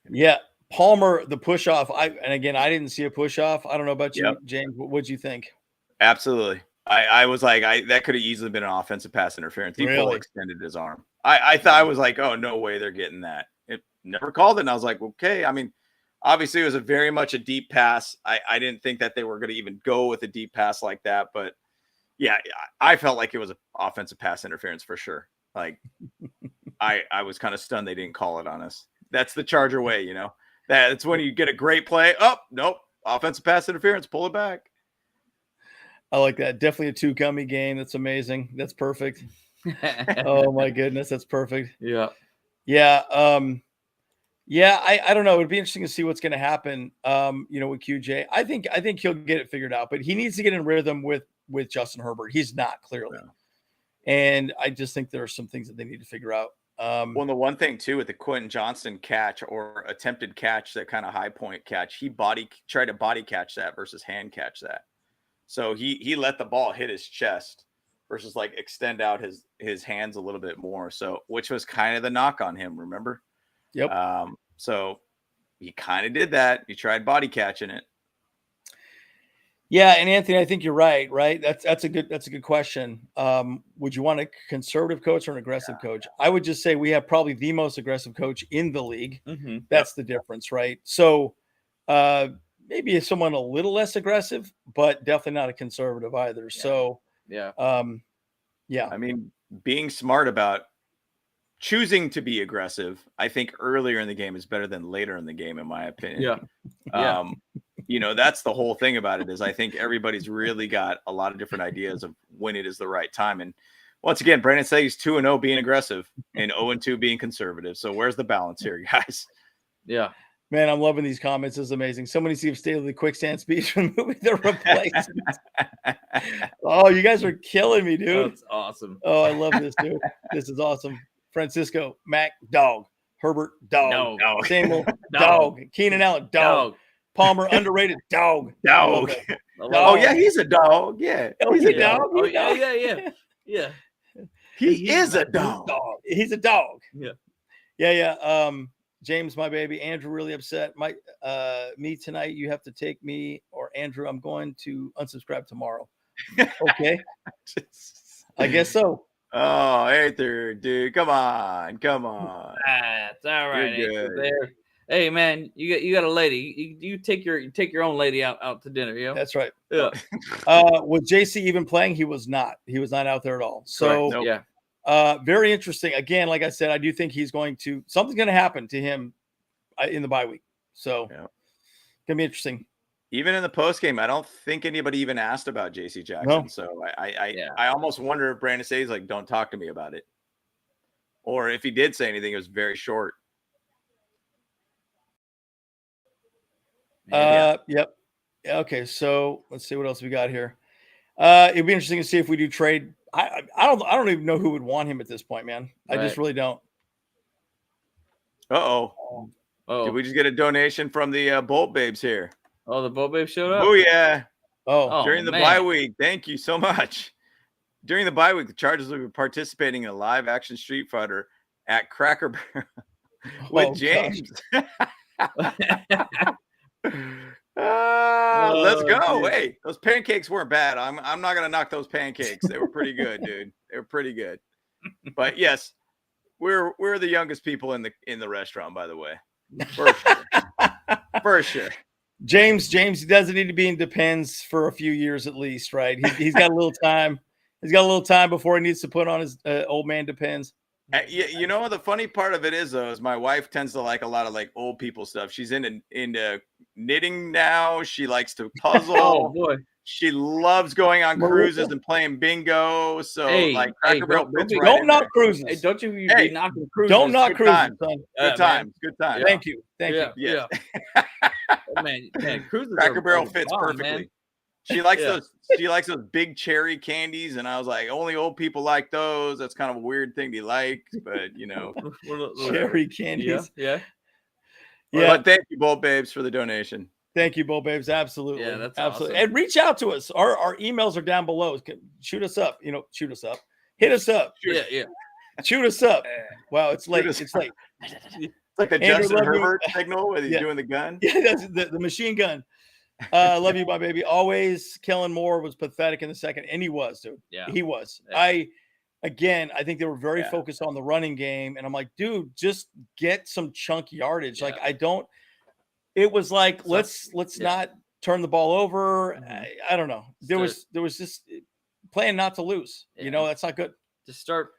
Speaker 4: Yeah.
Speaker 1: Palmer, the push off. I didn't see a push off. I don't know about you, James. What'd you think?
Speaker 4: Absolutely. I was like, that could have easily been an offensive pass interference. He fully extended his arm. I thought, I was like, oh, no way they're getting that. It never called it. And I was like, okay. I mean, obviously it was very much a deep pass. I didn't think that they were going to even go with a deep pass like that. But yeah, I felt like it was an offensive pass interference for sure. Like, I was kind of stunned they didn't call it on us. That's the Charger way, That's when you get a great play. Oh, nope. Offensive pass interference. Pull it back.
Speaker 1: I like that. Definitely a two-gummy game. That's amazing. That's perfect. Oh my goodness, that's perfect.
Speaker 2: Yeah.
Speaker 1: I don't know. It'd be interesting to see what's going to happen. With QJ. I think he'll get it figured out, but he needs to get in rhythm with Justin Herbert. He's not, clearly, and I just think there are some things that they need to figure out.
Speaker 4: Well, the one thing too with the Quentin Johnston catch or attempted catch, that kind of high point catch, he tried to body catch that versus hand catch that. So he let the ball hit his chest versus like extend out his hands a little bit more. So, which was kind of the knock on him, remember?
Speaker 1: Yep.
Speaker 4: So he kind of did that. He tried body catching it.
Speaker 1: Yeah, and Anthony, I think you're right. That's a good question. Would you want a conservative coach or an aggressive coach? I would just say we have probably the most aggressive coach in the league.
Speaker 2: Mm-hmm.
Speaker 1: That's the difference, right? So maybe someone a little less aggressive, but definitely not a conservative either.
Speaker 2: Yeah.
Speaker 1: So
Speaker 2: yeah.
Speaker 4: I mean, being smart about choosing to be aggressive, I think earlier in the game is better than later in the game, in my opinion.
Speaker 2: Yeah.
Speaker 4: That's the whole thing about it is I think everybody's really got a lot of different ideas of when it is the right time. And once again, Brandon Staley's 2-0 being aggressive and 0-2 being conservative. So where's the balance here, guys?
Speaker 2: Yeah.
Speaker 1: Man, I'm loving these comments. This is amazing. Somebody see if Staley the quicksand speech from the movie The Replacements. Oh, you guys are killing me, dude.
Speaker 2: That's awesome.
Speaker 1: Oh, I love this, dude. This is awesome. Francisco, Mac, dog. Herbert, dog. Samuel, dog. Keenan Allen, dog. Palmer, underrated, dog.
Speaker 4: Dog. Oh, yeah, he's a dog. Yeah.
Speaker 1: He's a dog.
Speaker 2: Oh, yeah.
Speaker 4: He is a dog.
Speaker 1: He's a dog.
Speaker 2: Yeah.
Speaker 1: James, my baby. Andrew really upset. Me tonight. You have to take me, or Andrew, I'm going to unsubscribe tomorrow. Okay. I guess so.
Speaker 4: Oh, Arthur, dude. Come on.
Speaker 2: That's all right. There. Hey, man, you got a lady. You take your own lady out to dinner, yeah?
Speaker 1: That's right.
Speaker 2: Yeah.
Speaker 1: Was JC even playing? He was not. He was not out there at all. So
Speaker 4: nope.
Speaker 2: Yeah.
Speaker 1: Very interesting. Again, like I said, I do think something's going to happen to him in the bye week. So it's going to be interesting.
Speaker 4: Even in the post game, I don't think anybody even asked about JC Jackson. No. So I almost wonder if Brandon Staley's like, don't talk to me about it. Or if he did say anything, it was very short.
Speaker 1: Yep. Okay. So let's see what else we got here. It'd be interesting to see if we do trade. I don't even know who would want him at this point, man. I just really don't.
Speaker 4: Oh, did we just get a donation from the Bolt Babes here?
Speaker 2: Oh, the Bolt Babes showed up.
Speaker 4: Oh yeah.
Speaker 1: During
Speaker 4: the bye week. Thank you so much. During the bye week, the Chargers will be participating in a live action Street Fighter at Cracker Barrel with James. Let's go. Dude. Hey, those pancakes weren't bad. I'm not gonna knock those pancakes. They were pretty good, dude. They were pretty good. But yes, we're the youngest people in the restaurant, by the way. For sure.
Speaker 1: James doesn't need to be in Depends for a few years at least, right? He's got a little time. He's got a little time before he needs to put on his old man Depends.
Speaker 4: You know, the funny part of it is my wife tends to like a lot of like old people stuff. She's into knitting now. She likes to puzzle.
Speaker 2: Oh boy.
Speaker 4: She loves going on cruises and playing bingo. So Cracker Barrel
Speaker 1: don't knock cruises.
Speaker 2: Hey, don't you be knocking cruises.
Speaker 1: Don't knock cruises, son.
Speaker 4: Good times.
Speaker 1: Thank you.
Speaker 2: Yeah. Oh, man, cruises.
Speaker 4: Cracker Barrel fits perfectly. Man. She likes those. She likes those big cherry candies, and I was like, only old people like those. That's kind of a weird thing to like, but you know,
Speaker 1: cherry candies.
Speaker 2: Yeah.
Speaker 4: But thank you, Bolt Babes, for the donation.
Speaker 1: Thank you, Bolt Babes. Absolutely.
Speaker 2: Yeah, that's
Speaker 1: absolutely.
Speaker 2: Awesome.
Speaker 1: And reach out to us. Our emails are down below. Shoot us up. Shoot us up. Hit us up.
Speaker 2: Yeah.
Speaker 1: Shoot us up. Wow, it's late. It's late.
Speaker 4: It's like the Justin Herbert signal when he's doing the gun.
Speaker 1: Yeah, that's the machine gun. Love you, my baby. Always. Kellen Moore was pathetic in the second, and he was, dude.
Speaker 2: Yeah,
Speaker 1: he was. Yeah. I think they were very focused on the running game, and I'm like, dude, just get some chunk yardage. Yeah. Like it was like let's not turn the ball over. Mm-hmm. I don't know. There was just playing not to lose. Yeah. That's not good.
Speaker 2: Just start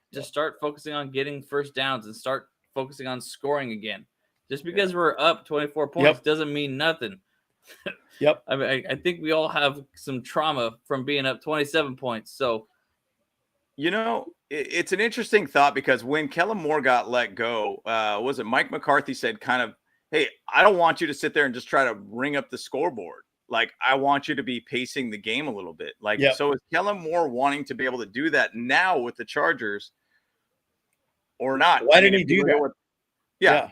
Speaker 2: focusing on getting first downs and start focusing on scoring again. Just because we're up 24 points doesn't mean nothing.
Speaker 1: Yep.
Speaker 2: I mean, I think we all have some trauma from being up 27 points. So,
Speaker 4: it's an interesting thought because when Kellen Moore got let go, was it Mike McCarthy said kind of, hey, I don't want you to sit there and just try to ring up the scoreboard. Like, I want you to be pacing the game a little bit. Like, So is Kellen Moore wanting to be able to do that now with the Chargers or not?
Speaker 1: Why didn't he do that?
Speaker 4: Yeah.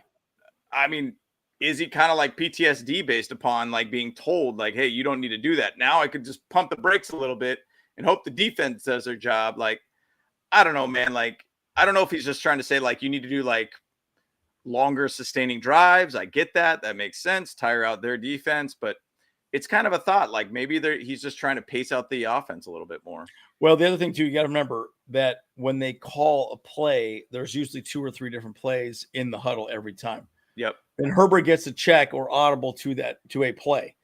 Speaker 4: I mean, is he kind of like PTSD based upon like being told like, hey, you don't need to do that. Now I could just pump the brakes a little bit and hope the defense does their job. Like, I don't know, man. Like, I don't know if he's just trying to say like, you need to do like longer sustaining drives. I get that. That makes sense. Tire out their defense, but it's kind of a thought. Like maybe he's just trying to pace out the offense a little bit more.
Speaker 1: Well, the other thing too, you got to remember that when they call a play, there's usually 2 or 3 different plays in the huddle every time.
Speaker 4: Yep.
Speaker 1: And Herbert gets a check or audible to a play.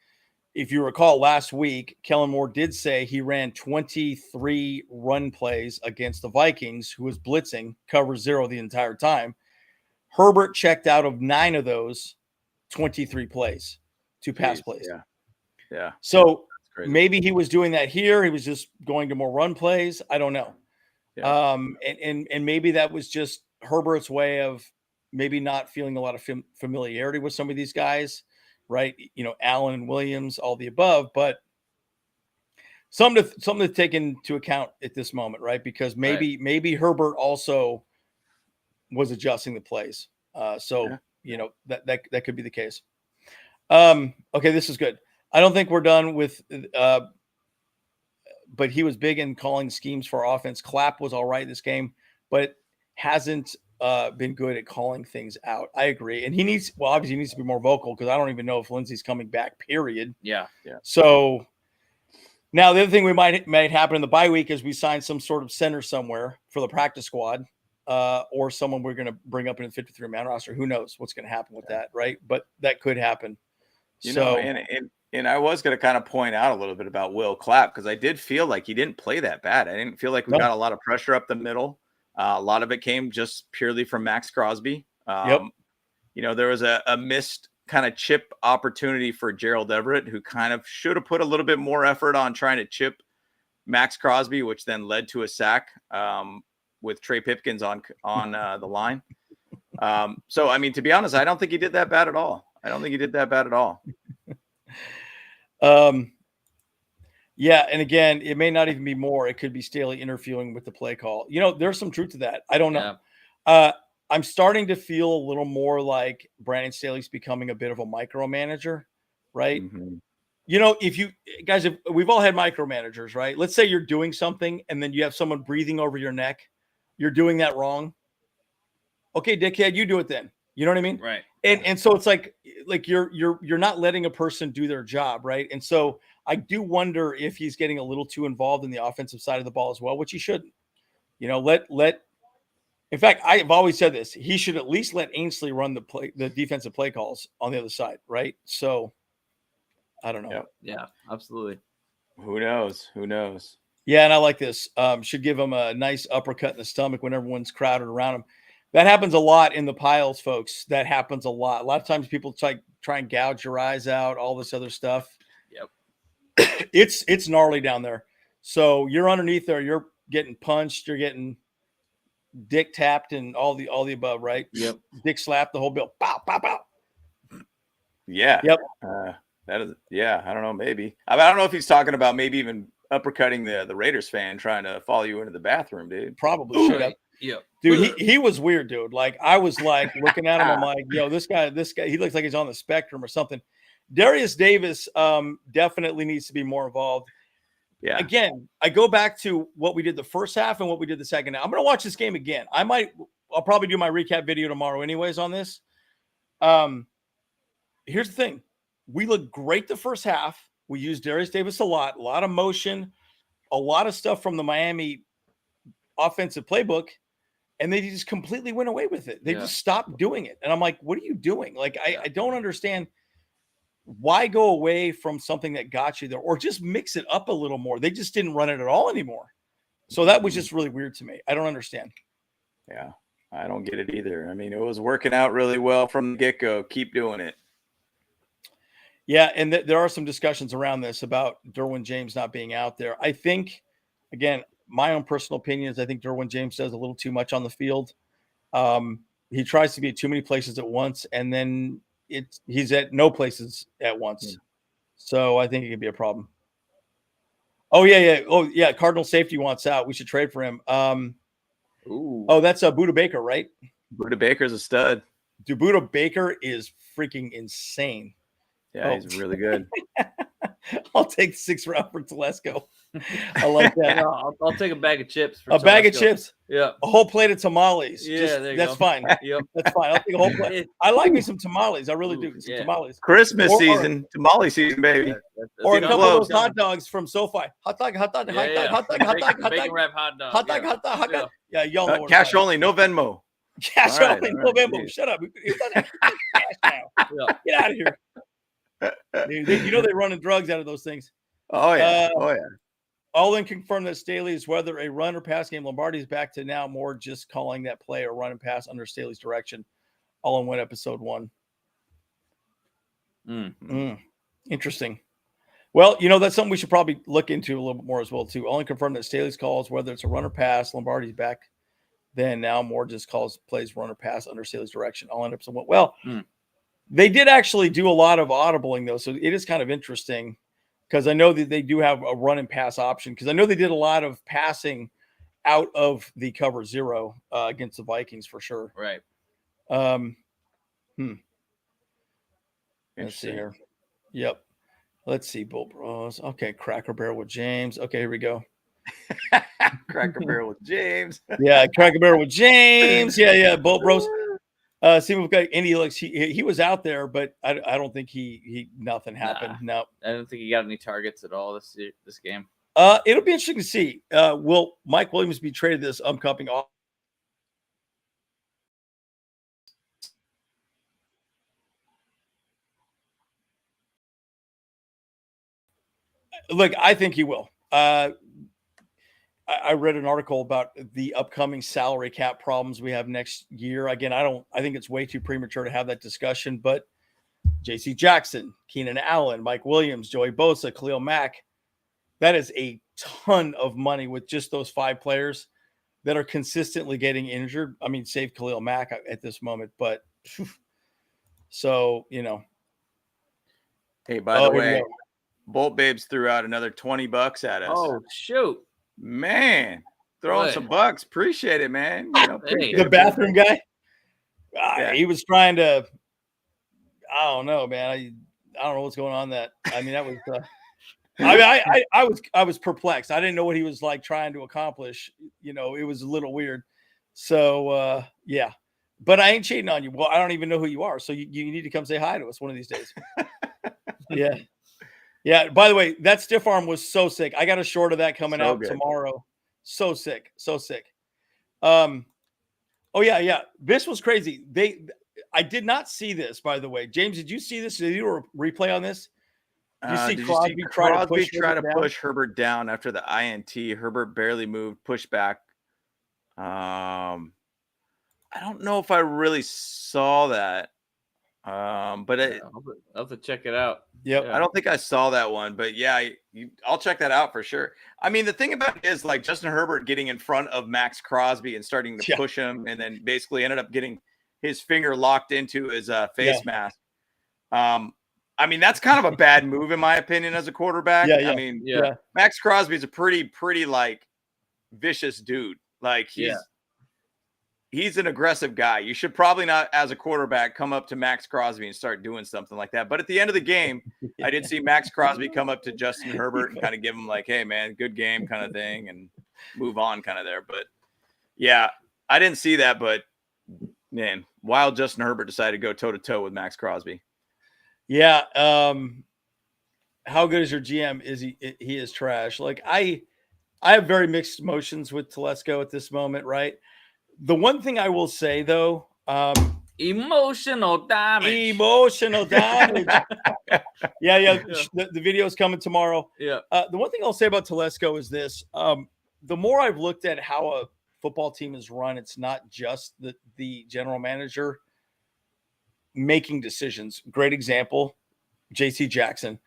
Speaker 1: if you recall last week, Kellen Moore did say he ran 23 run plays against the Vikings, who was blitzing cover 0 the entire time. Herbert checked out of 9 of those 23 plays, 2 pass plays.
Speaker 4: Yeah.
Speaker 1: So maybe he was doing that here. He was just going to more run plays. I don't know.
Speaker 4: Yeah.
Speaker 1: And maybe that was just Herbert's way of maybe not feeling a lot of familiarity with some of these guys, right? Allen and Williams, all the above, but something to take into account at this moment, right? Because maybe Herbert also was adjusting the plays. That could be the case. Okay, this is good. I don't think we're done with but he was big in calling schemes for offense. Clapp was all right this game, but hasn't been good at calling things out. I agree. And obviously he needs to be more vocal, because I don't even know if Lindsey's coming back, period.
Speaker 2: Yeah.
Speaker 1: So now the other thing we might happen in the bye week is we sign some sort of center somewhere for the practice squad, or someone we're going to bring up in the 53-man roster. Who knows what's going to happen with that, right? But that could happen.
Speaker 4: And I was going to kind of point out a little bit about Will Clapp, because I did feel like he didn't play that bad. I didn't feel like we got a lot of pressure up the middle. A lot of it came just purely from Max Crosby. There was a missed kind of chip opportunity for Gerald Everett, who kind of should have put a little bit more effort on trying to chip Max Crosby, which then led to a sack with Trey Pipkins on the line. So, I mean, to be honest, I don't think he did that bad at all.
Speaker 1: Yeah, and again, it may not even be more. It could be Staley interfering with the play call. There's some truth to that. I don't know. Yeah. I'm starting to feel a little more like Brandon Staley's becoming a bit of a micromanager, right?
Speaker 4: Mm-hmm.
Speaker 1: If we've all had micromanagers, right? Let's say you're doing something and then you have someone breathing over your neck. You're doing that wrong. Okay, dickhead, you do it then. You know what I mean?
Speaker 2: Right.
Speaker 1: And so it's like you're not letting a person do their job, right? And so I do wonder if he's getting a little too involved in the offensive side of the ball as well, which he shouldn't. In fact, I've always said this: he should at least let Ainsley run the defensive play calls on the other side, right? So I don't know.
Speaker 4: Yep.
Speaker 2: Yeah, absolutely.
Speaker 4: Who knows?
Speaker 1: Yeah, and I like this. Should give him a nice uppercut in the stomach when everyone's crowded around him. That happens a lot in the piles, folks. That happens a lot. A lot of times people try and gouge your eyes out, all this other stuff.
Speaker 2: Yep.
Speaker 1: It's gnarly down there. So you're underneath there. You're getting punched. You're getting dick tapped and all the above, right?
Speaker 2: Yep.
Speaker 1: Dick slapped, the whole bill. Pow, pow, pow.
Speaker 4: Yeah.
Speaker 1: Yep.
Speaker 4: That is. Yeah. I don't know. Maybe. I don't know if he's talking about maybe even uppercutting the Raiders fan trying to follow you into the bathroom, dude.
Speaker 1: Probably should have.
Speaker 2: Yeah.
Speaker 1: Dude, he was weird, dude. Like, I was like looking at him, I'm like, yo, this guy, he looks like he's on the spectrum or something. Darius Davis definitely needs to be more involved.
Speaker 4: Yeah.
Speaker 1: Again, I go back to what we did the first half and what we did the second half. I'm going to watch this game again. I'll probably do my recap video tomorrow anyways on this. Here's the thing. We looked great the first half. We used Darius Davis a lot of motion, a lot of stuff from the Miami offensive playbook. And they just completely went away with it. They just stopped doing it. And I'm like, what are you doing? Like, I don't understand why go away from something that got you there, or just mix it up a little more. They just didn't run it at all anymore. So that was just really weird to me. I don't understand.
Speaker 4: Yeah, I don't get it either. I mean, it was working out really well from the get-go. Keep doing it.
Speaker 1: Yeah, and there are some discussions around this about Derwin James not being out there. I think, again, my own personal opinion is I think Derwin James does a little too much on the field. He tries to be at too many places at once, and then he's at no places at once. Yeah. So I think it could be a problem. Oh, yeah. Oh, yeah. Cardinal safety wants out. We should trade for him. Oh, that's Buda Baker, right?
Speaker 4: Buda Baker's a stud.
Speaker 1: Dude, Buda Baker is freaking insane.
Speaker 4: Yeah, he's really good.
Speaker 1: I'll take 6th round for Telesco. I like that.
Speaker 2: I'll take a bag of chips.
Speaker 1: For a bag of chips.
Speaker 2: Yeah.
Speaker 1: A whole plate of tamales.
Speaker 2: Yeah,
Speaker 1: that's fine.
Speaker 2: Yep.
Speaker 1: That's fine. I'll take a whole plate. I like me some tamales. I really do. Some tamales.
Speaker 4: Christmas season, tamale season, baby.
Speaker 1: Or a couple of those hot dogs from SoFi. Hot dog.
Speaker 2: Bacon wrap hot dog.
Speaker 1: Hot dog. Yeah, y'all know.
Speaker 4: Cash only, no Venmo.
Speaker 1: Cash only, no Venmo. Shut up. Cash now. Get out of here. You know they're running drugs out of those things.
Speaker 4: Oh yeah.
Speaker 1: All in confirmed that Staley is whether a run or pass game. Lombardi is back to now more just calling that play or run and pass under Staley's direction. All in one episode 1. Interesting. Well, that's something we should probably look into a little bit more as well too. All in confirmed that Staley's calls whether it's a run or pass. Lombardi's back. Then now more just calls plays run or pass under Staley's direction. All in episode 1. Well, they did actually do a lot of audibling though, so it is kind of interesting. Because I know that they do have a run and pass option. Because I know they did a lot of passing out of the cover 0 against the Vikings for sure.
Speaker 2: Right.
Speaker 1: Let's see here. Yep. Let's see. Bolt Bros. Okay. Cracker Barrel with James. Okay. Here we go.
Speaker 4: Cracker Barrel with James.
Speaker 1: Yeah. Cracker Barrel with James. Yeah. Bolt Bros. See, we've got Indy. Looks he was out there, but I don't think he nothing happened.
Speaker 2: Nah,
Speaker 1: no,
Speaker 2: I don't think he got any targets at all this game.
Speaker 1: It'll be interesting to see. Will Mike Williams be traded this upcoming off? Look, I think he will. I read an article about the upcoming salary cap problems we have next year. Again, I think it's way too premature to have that discussion, but J.C. Jackson, Keenan Allen, Mike Williams, Joey Bosa, Khalil Mack, that is a ton of money with just those 5 players that are consistently getting injured. I mean, save Khalil Mack at this moment, but so,
Speaker 4: Hey, by the way, Bolt Babes threw out another $20 at us.
Speaker 2: Oh, shoot.
Speaker 4: Man, throwing some bucks. Appreciate it, man.
Speaker 1: The bathroom guy. He was trying to. I don't know, man. I don't know what's going on. That I mean, that was. I was perplexed. I didn't know what he was like trying to accomplish. It was a little weird. So yeah, but I ain't cheating on you. Well, I don't even know who you are, so you need to come say hi to us one of these days. Yeah. Yeah, by the way, that stiff arm was so sick. I got a short of that coming out tomorrow. So sick. Oh yeah. This was crazy. I did not see this, by the way. James, did you see this? Did you do a replay on this?
Speaker 4: Did you see Crosby try to push Herbert down after the INT? Herbert barely moved, pushed back. I don't know if I really saw that. But
Speaker 2: I'll have to check it out.
Speaker 1: Yep.
Speaker 4: I don't think I saw that one, but yeah, I'll check that out for sure. I mean, the thing about it is like Justin Herbert getting in front of Max Crosby and starting to push him, and then basically ended up getting his finger locked into his face mask. I mean, that's kind of a bad move in my opinion as a quarterback.
Speaker 1: Yeah.
Speaker 4: I mean, Max Crosby is a pretty like vicious dude. Like he's an aggressive guy. You should probably not, as a quarterback, come up to Max Crosby and start doing something like that. But at the end of the game, I did see Max Crosby come up to Justin Herbert and kind of give him like, hey, man, good game kind of thing and move on kind of there. But, yeah, I didn't see that. But, man, wild Justin Herbert decided to go toe-to-toe with Max Crosby.
Speaker 1: Yeah. How good is your GM? He is trash. Like, I have very mixed emotions with Telesco at this moment, right? The one thing I will say, though,
Speaker 2: emotional damage.
Speaker 1: Yeah. The video is coming tomorrow.
Speaker 2: Yeah.
Speaker 1: The one thing I'll say about Telesco is this: the more I've looked at how a football team is run, it's not just the general manager making decisions. Great example, J.C. Jackson.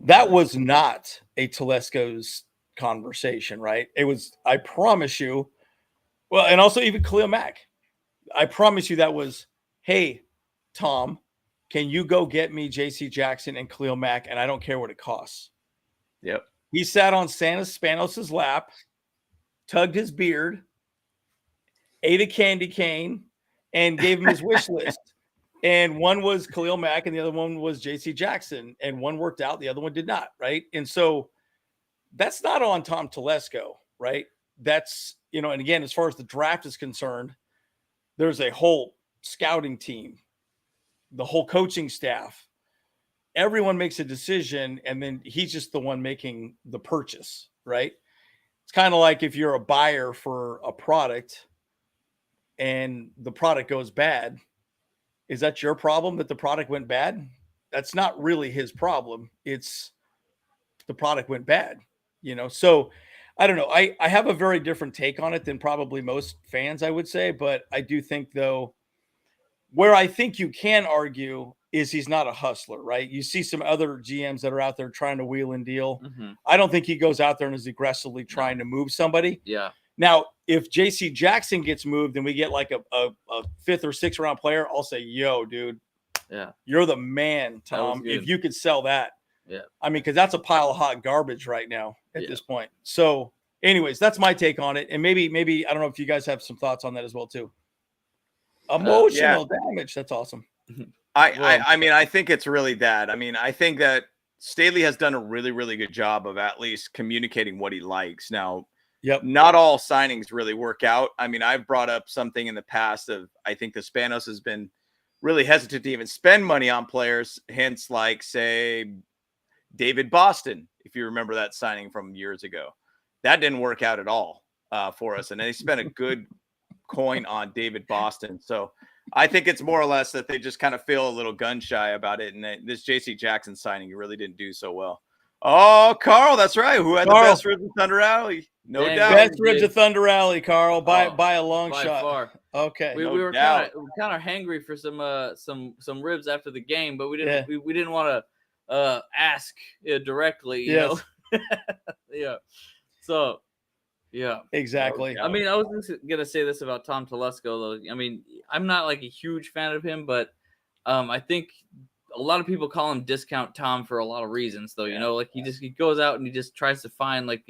Speaker 1: That was not a Telesco's conversation, right? It was. I promise you. Well, and also even Khalil Mack. I promise you that was, hey, Tom, can you go get me J.C. Jackson and Khalil Mack, and I don't care what it costs.
Speaker 4: Yep.
Speaker 1: He sat on Santa Spanos' lap, tugged his beard, ate a candy cane, and gave him his wish list. And one was Khalil Mack, and the other one was J.C. Jackson. And one worked out, the other one did not, right? And so that's not on Tom Telesco, right? That's, and again, as far as the draft is concerned, there's a whole scouting team, the whole coaching staff. Everyone makes a decision, and then he's just the one making the purchase, right? It's kind of like if you're a buyer for a product and the product goes bad. Is that your problem that the product went bad? that's not really his problem. It's the product went bad, So I don't know. I have a very different take on it than probably most fans, I would say. But I do think, though, where I think you can argue is he's not a hustler, right? You see some other GMs that are out there trying to wheel and deal.
Speaker 2: Mm-hmm.
Speaker 1: I don't think he goes out there and is aggressively trying to move somebody.
Speaker 2: Yeah.
Speaker 1: Now, if JC Jackson gets moved and we get like a 5th or 6th round player, I'll say, yo, dude, you're the man, Tom. If you could sell that.
Speaker 2: Yeah.
Speaker 1: I mean, because that's a pile of hot garbage right now at this point. So anyways, that's my take on it. And maybe, I don't know if you guys have some thoughts on that as well, too. Emotional damage. That's awesome.
Speaker 4: I mean, I think it's really that. I mean, I think that Staley has done a really, really good job of at least communicating what he likes. Now, not all signings really work out. I mean, I've brought up something in the past of, I think the Spanos has been really hesitant to even spend money on players. Hence, like, say, David Boston, if you remember that signing from years ago. That didn't work out at all for us. And they spent a good coin on David Boston. So I think it's more or less that they just kind of feel a little gun shy about it. And this JC Jackson signing really didn't do so well. Oh, Carl, that's right. Who had the best ribs of Thunder Alley? No doubt.
Speaker 1: Best ribs of Thunder Alley, Carl, by a long shot.
Speaker 2: Far.
Speaker 1: Okay.
Speaker 2: We were kind of hangry for some ribs after the game, but we didn't want to ask directly, you know. Yeah. So, yeah.
Speaker 1: Exactly.
Speaker 2: I mean, I was going to say this about Tom Telesco, though. I mean, I'm not like a huge fan of him, but I think a lot of people call him Discount Tom for a lot of reasons, though. You know, like he goes out and he just tries to find like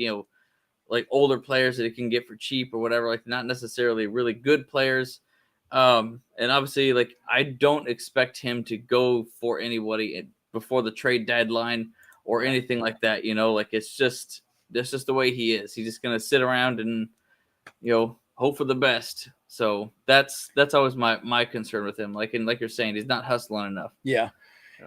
Speaker 2: older players that he can get for cheap or whatever, like not necessarily really good players. And obviously, like I don't expect him to go for anybody before the trade deadline or anything like that. You know, like that's just the way he is. He's just gonna sit around and hope for the best. So that's always my concern with him. Like you're saying, he's not hustling enough.
Speaker 1: Yeah.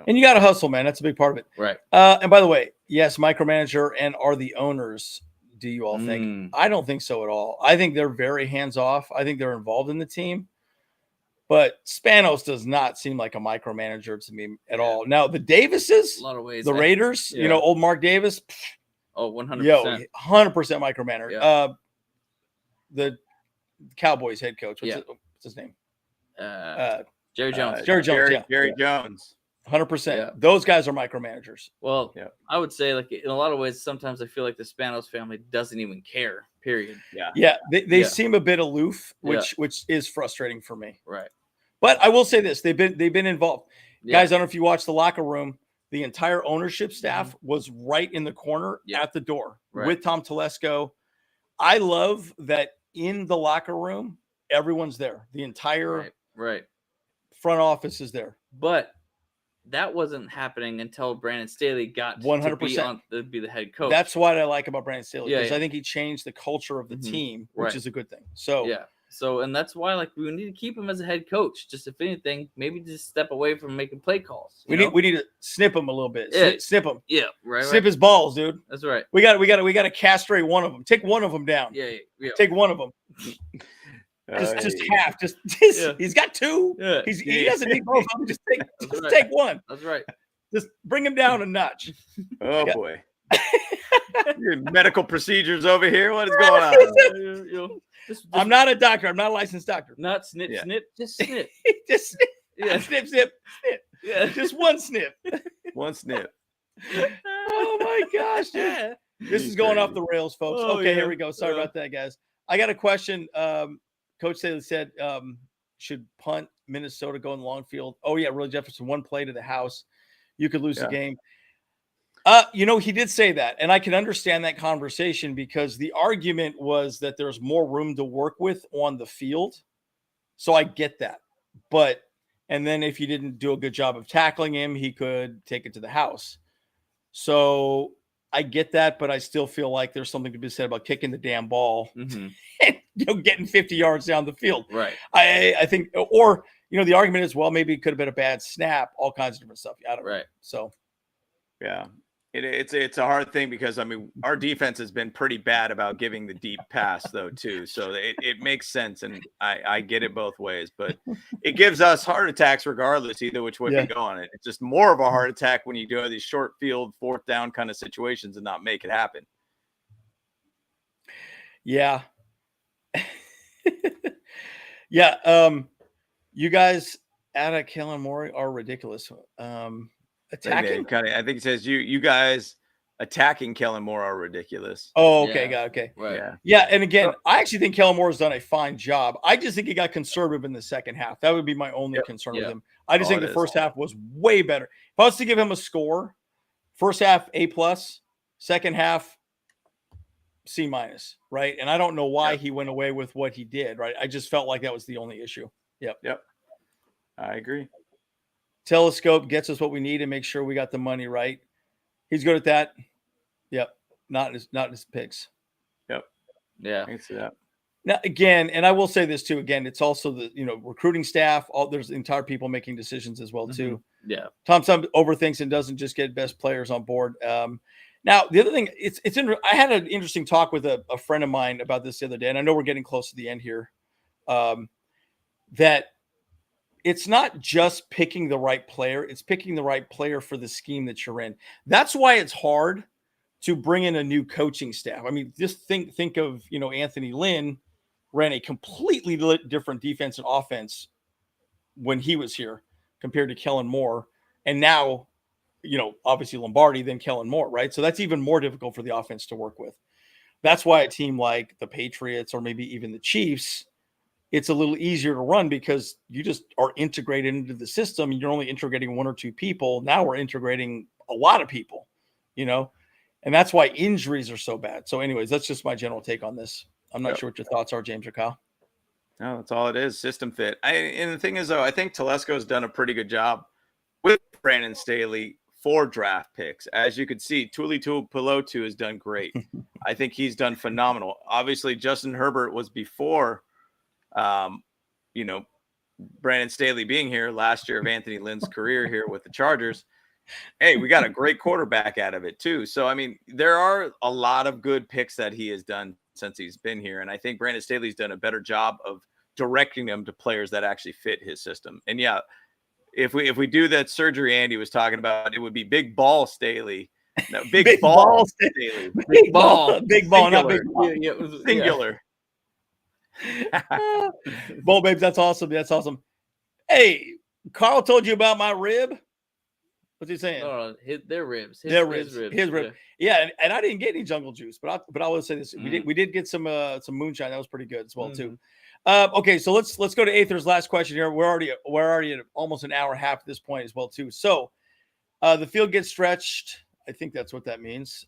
Speaker 1: And you got to hustle, man. That's a big part of it.
Speaker 2: Right.
Speaker 1: And by the way, yes, micromanager and are the owners, do you all think? I don't think so at all. I think they're very hands-off. I think they're involved in the team. But Spanos does not seem like a micromanager to me at all. Now, the Davises,
Speaker 2: a lot of ways,
Speaker 1: the Raiders, old Mark Davis.
Speaker 2: Oh, 100%.
Speaker 1: Yo, 100% micromanager.
Speaker 2: Yeah.
Speaker 1: The Cowboys head coach. What's his name?
Speaker 2: Jerry Jones.
Speaker 4: Jerry Jones.
Speaker 1: 100%. Yeah. Those guys are micromanagers.
Speaker 2: Well, I would say, like in a lot of ways, sometimes I feel like the Spanos family doesn't even care. Period.
Speaker 1: Yeah. They seem a bit aloof, which is frustrating for me.
Speaker 2: Right.
Speaker 1: But I will say this: they've been involved. Guys, I don't know if you watched the locker room. The entire ownership staff was right in the corner at the door with Tom Telesco. I love that in the locker room, everyone's there. The entire front office is there.
Speaker 2: But that wasn't happening until Brandon Staley got
Speaker 1: 100%
Speaker 2: to be the head coach.
Speaker 1: That's what I like about Brandon Staley, because I think he changed the culture of the team, which is a good thing. So
Speaker 2: and that's why we need to keep him as a head coach. Just if anything, maybe just step away from making play calls.
Speaker 1: We need to snip him a little bit. Snip him.
Speaker 2: Yeah, right.
Speaker 1: Snip his balls, dude.
Speaker 2: That's right.
Speaker 1: We got to castrate one of them. Take one of them down.
Speaker 2: Yeah.
Speaker 1: Take one of them. Just half. He's got two.
Speaker 2: Yeah.
Speaker 1: He doesn't need both of them. Just take one.
Speaker 2: That's right.
Speaker 1: Just bring him down a notch.
Speaker 4: Oh boy. Your medical procedures over here. What is going on?
Speaker 1: I'm not a doctor. I'm not a licensed doctor.
Speaker 2: Not snip. Just snip.
Speaker 1: Just snip. Yeah. Snip.
Speaker 2: Yeah.
Speaker 1: Just one snip.
Speaker 4: One snip.
Speaker 1: Oh my gosh. Dude. This is going off the rails, folks. Here we go. Sorry about that, guys. I got a question. Coach Staley said, should punt Minnesota go in long field? Oh, yeah, Willie Jefferson, one play to the house. You could lose the game. He did say that, and I can understand that conversation because the argument was that there's more room to work with on the field. So I get that. And then if you didn't do a good job of tackling him, he could take it to the house. So I get that, but I still feel like there's something to be said about kicking the damn ball and getting 50 yards down the field.
Speaker 2: Right.
Speaker 1: I think, or the argument is, well, maybe it could have been a bad snap, all kinds of different stuff. I don't know.
Speaker 2: Right.
Speaker 1: So,
Speaker 4: yeah. It's a hard thing because, I mean, our defense has been pretty bad about giving the deep pass, though, too. So it makes sense, and I get it both ways. But it gives us heart attacks regardless, either which way we go on it. It's just more of a heart attack when you do these short field, fourth down kind of situations and not make it happen.
Speaker 1: Yeah. Yeah. You guys at Kellen Moore are ridiculous. Attacking?
Speaker 4: I think it says you guys attacking Kellen Moore are ridiculous.
Speaker 1: Oh, okay. Got it. Okay.
Speaker 2: Right.
Speaker 1: Yeah. And again, I actually think Kellen Moore has done a fine job. I just think he got conservative in the second half. That would be my only concern with him. I just think the first half was way better. If I was to give him a score, first half A+, second half C-, right? And I don't know why he went away with what he did, right? I just felt like that was the only issue. Yep.
Speaker 4: I agree.
Speaker 1: Telescope gets us what we need and make sure we got the money right. He's good at that. Yep. Not his picks.
Speaker 4: Yep.
Speaker 2: Yeah.
Speaker 4: I can see that.
Speaker 1: Now, again, and I will say this too, again, it's also the, recruiting staff, there's entire people making decisions as well too.
Speaker 2: Yeah.
Speaker 1: Tom overthinks and doesn't just get best players on board. Now the other thing, I had an interesting talk with a friend of mine about this the other day, and I know we're getting close to the end here. That it's not just picking the right player, it's picking the right player for the scheme that you're in. That's why it's hard to bring in a new coaching staff. I mean, just think of, Anthony Lynn ran a completely different defense and offense when he was here compared to Kellen Moore. And now, obviously Lombardi, then Kellen Moore, right? So that's even more difficult for the offense to work with. That's why a team like the Patriots or maybe even the Chiefs, it's a little easier to run because you just are integrated into the system. You're only integrating one or two people. Now we're integrating a lot of people, and that's why injuries are so bad. So anyways, that's just my general take on this. I'm not sure what your thoughts are, James or Kyle.
Speaker 4: No, that's all it is. System fit. And the thing is, though, I think Telesco's done a pretty good job with Brandon Staley for draft picks. As you can see, Tuli Tuipulotu has done great. I think he's done phenomenal. Obviously, Justin Herbert was before Brandon Staley being here last year of Anthony Lynn's career here with the Chargers. Hey, we got a great quarterback out of it too. So, I mean, there are a lot of good picks that he has done since he's been here. And I think Brandon Staley's done a better job of directing them to players that actually fit his system. And yeah, if we do that surgery Andy was talking about, it would be big ball Staley. No, big ball Staley.
Speaker 1: Big ball, not big ball.
Speaker 4: Singular.
Speaker 1: Ball babes, that's awesome. That's awesome. Hey, Carl told you about my rib. What's he saying?
Speaker 2: No, their ribs. His
Speaker 1: rib. Yeah, and I didn't get any jungle juice, but I will say this: we did get some moonshine. That was pretty good as well too. Okay, so let's go to Aether's last question here. We're already at almost an hour and a half at this point as well too. So the field gets stretched. I think that's what that means.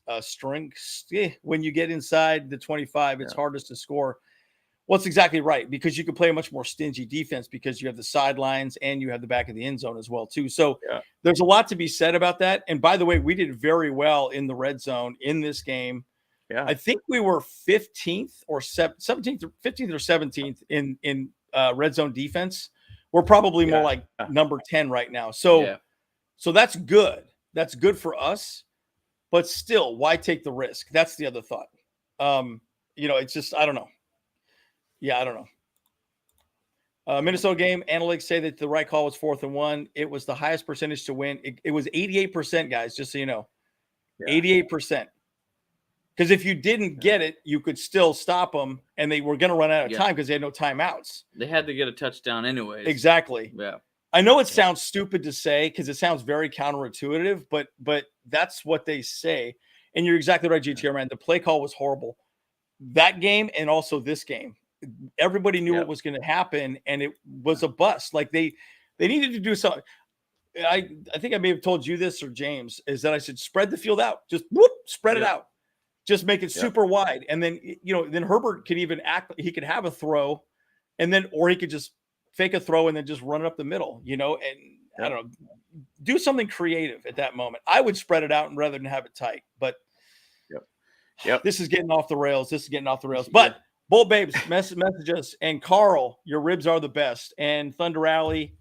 Speaker 1: When you get inside the 25, it's hardest to score. Well, that's exactly right, because you can play a much more stingy defense because you have the sidelines and you have the back of the end zone as well too. So there's a lot to be said about that. And by the way, we did very well in the red zone in this game. Yeah, I think we were 15th or 17th, 15th or 17th in red zone defense. We're probably more like number 10 right now. So that's good. That's good for us. But still, why take the risk? That's the other thought. It's just, I don't know. Yeah, I don't know. Minnesota game, analytics say that the right call was 4th and 1. It was the highest percentage to win. It was 88%, guys, just so you know. 88%. Because if you didn't get it, you could still stop them, and they were going to run out of time because they had no timeouts.
Speaker 2: They had to get a touchdown anyways.
Speaker 1: Exactly.
Speaker 2: Yeah.
Speaker 1: I know it sounds stupid to say because it sounds very counterintuitive, but that's what they say. And you're exactly right, GTR, man. The play call was horrible. That game and also this game. Everybody knew what was going to happen, and it was a bust. Like they needed to do something. I think I may have told you this or James, is that I said spread the field out. Just spread it out. Just make it super wide. And then, then Herbert could even he could have a throw or he could just fake a throw and then just run it up the middle, and I don't know, do something creative at that moment. I would spread it out rather than have it tight, but this is getting off the rails. But Bull Babes, message us. And Carl, your ribs are the best. And Thunder Alley,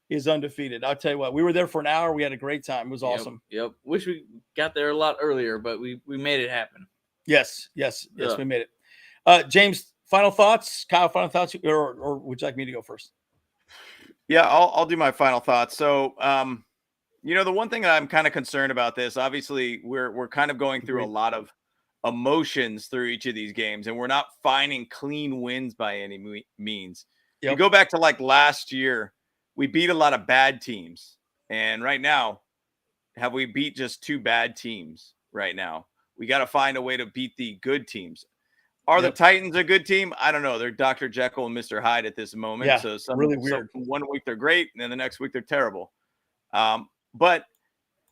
Speaker 1: is undefeated. I'll tell you what, we were there for an hour. We had a great time. It was awesome.
Speaker 2: Yep. Wish we got there a lot earlier, but we made it happen.
Speaker 1: Yes, we made it. James, final thoughts? Kyle, final thoughts? Or would you like me to go first?
Speaker 4: Yeah, I'll do my final thoughts. So, the one thing that I'm kind of concerned about this, obviously, we're kind of going through a lot of emotions through each of these games, and we're not finding clean wins by any means. Yep. You go back to like last year, we beat a lot of bad teams, and right now, have we beat just 2 bad teams right now? We got to find a way to beat the good teams. Are the Titans a good team? I don't know. They're Dr. Jekyll and Mr. Hyde at this moment.
Speaker 1: Yeah,
Speaker 4: so
Speaker 1: really weird.
Speaker 4: One week they're great, and then the next week they're terrible. But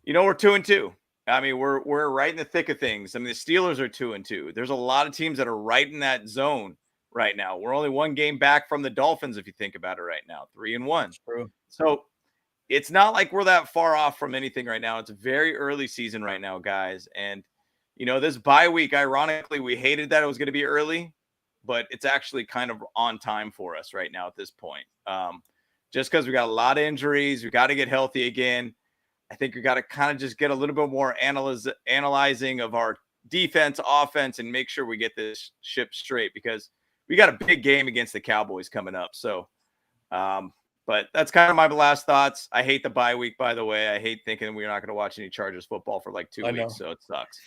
Speaker 4: we're 2-2. I mean, we're right in the thick of things. I mean, the Steelers are 2-2. There's a lot of teams that are right in that zone right now. We're only 1 game back from the Dolphins, if you think about it right now, 3-1.
Speaker 1: True.
Speaker 4: So it's not like we're that far off from anything right now. It's a very early season right now, guys. And, this bye week, ironically, we hated that it was going to be early, but it's actually kind of on time for us right now at this point. Just because we got a lot of injuries, we got to get healthy again. I think we got to kind of just get a little bit more analyzing of our defense, offense, and make sure we get this ship straight, because we got a big game against the Cowboys coming up. So, but that's kind of my last thoughts. I hate the bye week, by the way. I hate thinking we're not going to watch any Chargers football for like 2 weeks. So it sucks.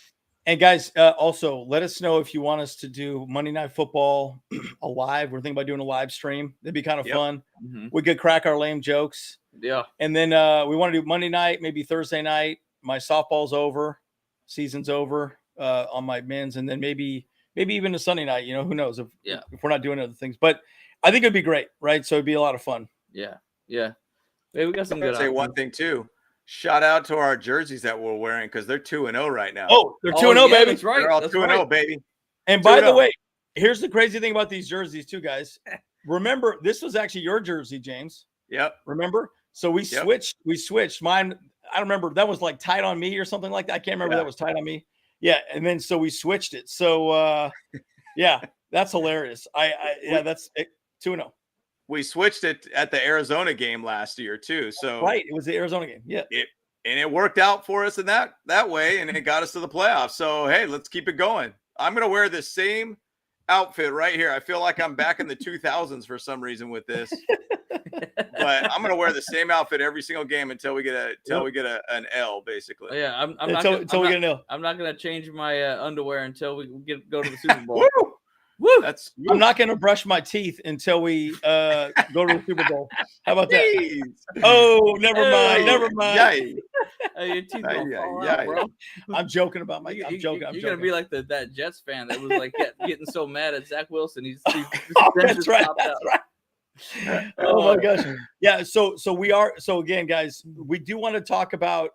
Speaker 1: And guys, also let us know if you want us to do Monday Night Football a live. We're thinking about doing a live stream. It'd be kind of fun. Mm-hmm. We could crack our lame jokes.
Speaker 2: Yeah.
Speaker 1: And then we want to do Monday night, maybe Thursday night. My softball's over, season's over on my men's, and then maybe even a Sunday night. Who knows if we're not doing other things. But I think it'd be great, right? So it'd be a lot of fun.
Speaker 2: Yeah. Hey, we got some good.
Speaker 4: Say one thing too. Shout out to our jerseys that we're wearing, because they're 2-0 right now.
Speaker 1: Oh, they're 2-0, baby.
Speaker 2: That's right.
Speaker 4: They're all 2-0, baby.
Speaker 1: And by the way, here's the crazy thing about these jerseys too, guys. Remember, this was actually your jersey, James.
Speaker 4: Yep.
Speaker 1: Remember? So we switched. We switched. Mine, I don't remember. That was like tight on me or something like that. I can't remember that was tight on me. Yeah. And then so we switched it. So that's hilarious. That's 2-0.
Speaker 4: We switched it at the Arizona game last year too. So
Speaker 1: right, it was the Arizona game. Yeah,
Speaker 4: it worked out for us in that way, and it got us to the playoffs. So hey, let's keep it going. I'm gonna wear the same outfit right here. I feel like I'm back in the 2000s for some reason with this, but I'm gonna wear the same outfit every single game until we get an L, basically.
Speaker 2: Yeah, I'm not
Speaker 1: we get an L.
Speaker 2: I'm not gonna change my underwear until we go to the Super Bowl.
Speaker 1: Woo! Woo! I'm not going to brush my teeth until we go to the Super Bowl. How about that? Oh, never mind.
Speaker 2: Your teeth gonna fall out, bro.
Speaker 1: I'm joking about my. I'm joking.
Speaker 2: You're gonna be like that Jets fan that was like getting so mad at Zach Wilson. He's
Speaker 1: that's right. Oh my gosh. Yeah. So we are. So again, guys, we do want to talk about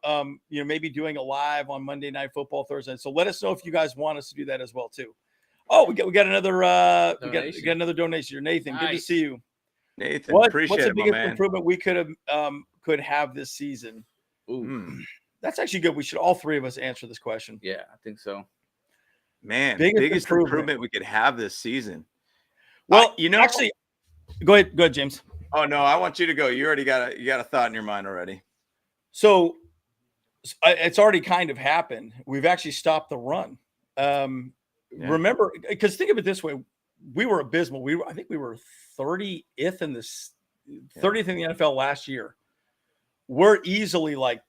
Speaker 1: maybe doing a live on Monday Night Football Thursday. So let us know if you guys want us to do that as well too. Oh, we got another we got another donation here. Nathan, nice. Good to see you.
Speaker 4: Nathan,
Speaker 1: what's
Speaker 4: appreciate
Speaker 1: the biggest
Speaker 4: it,
Speaker 1: improvement we could have this season?
Speaker 2: Ooh.
Speaker 1: That's actually good. We should all 3 of us answer this question.
Speaker 2: Yeah, I think so.
Speaker 4: Man, biggest improvement we could have this season.
Speaker 1: Well, actually, go ahead, James.
Speaker 4: Oh no, I want you to go. You already got a thought in your mind already.
Speaker 1: So it's already kind of happened. We've actually stopped the run. Remember, because think of it this way, we were abysmal. I think we were 30th in the 30th in the NFL last year. We're easily like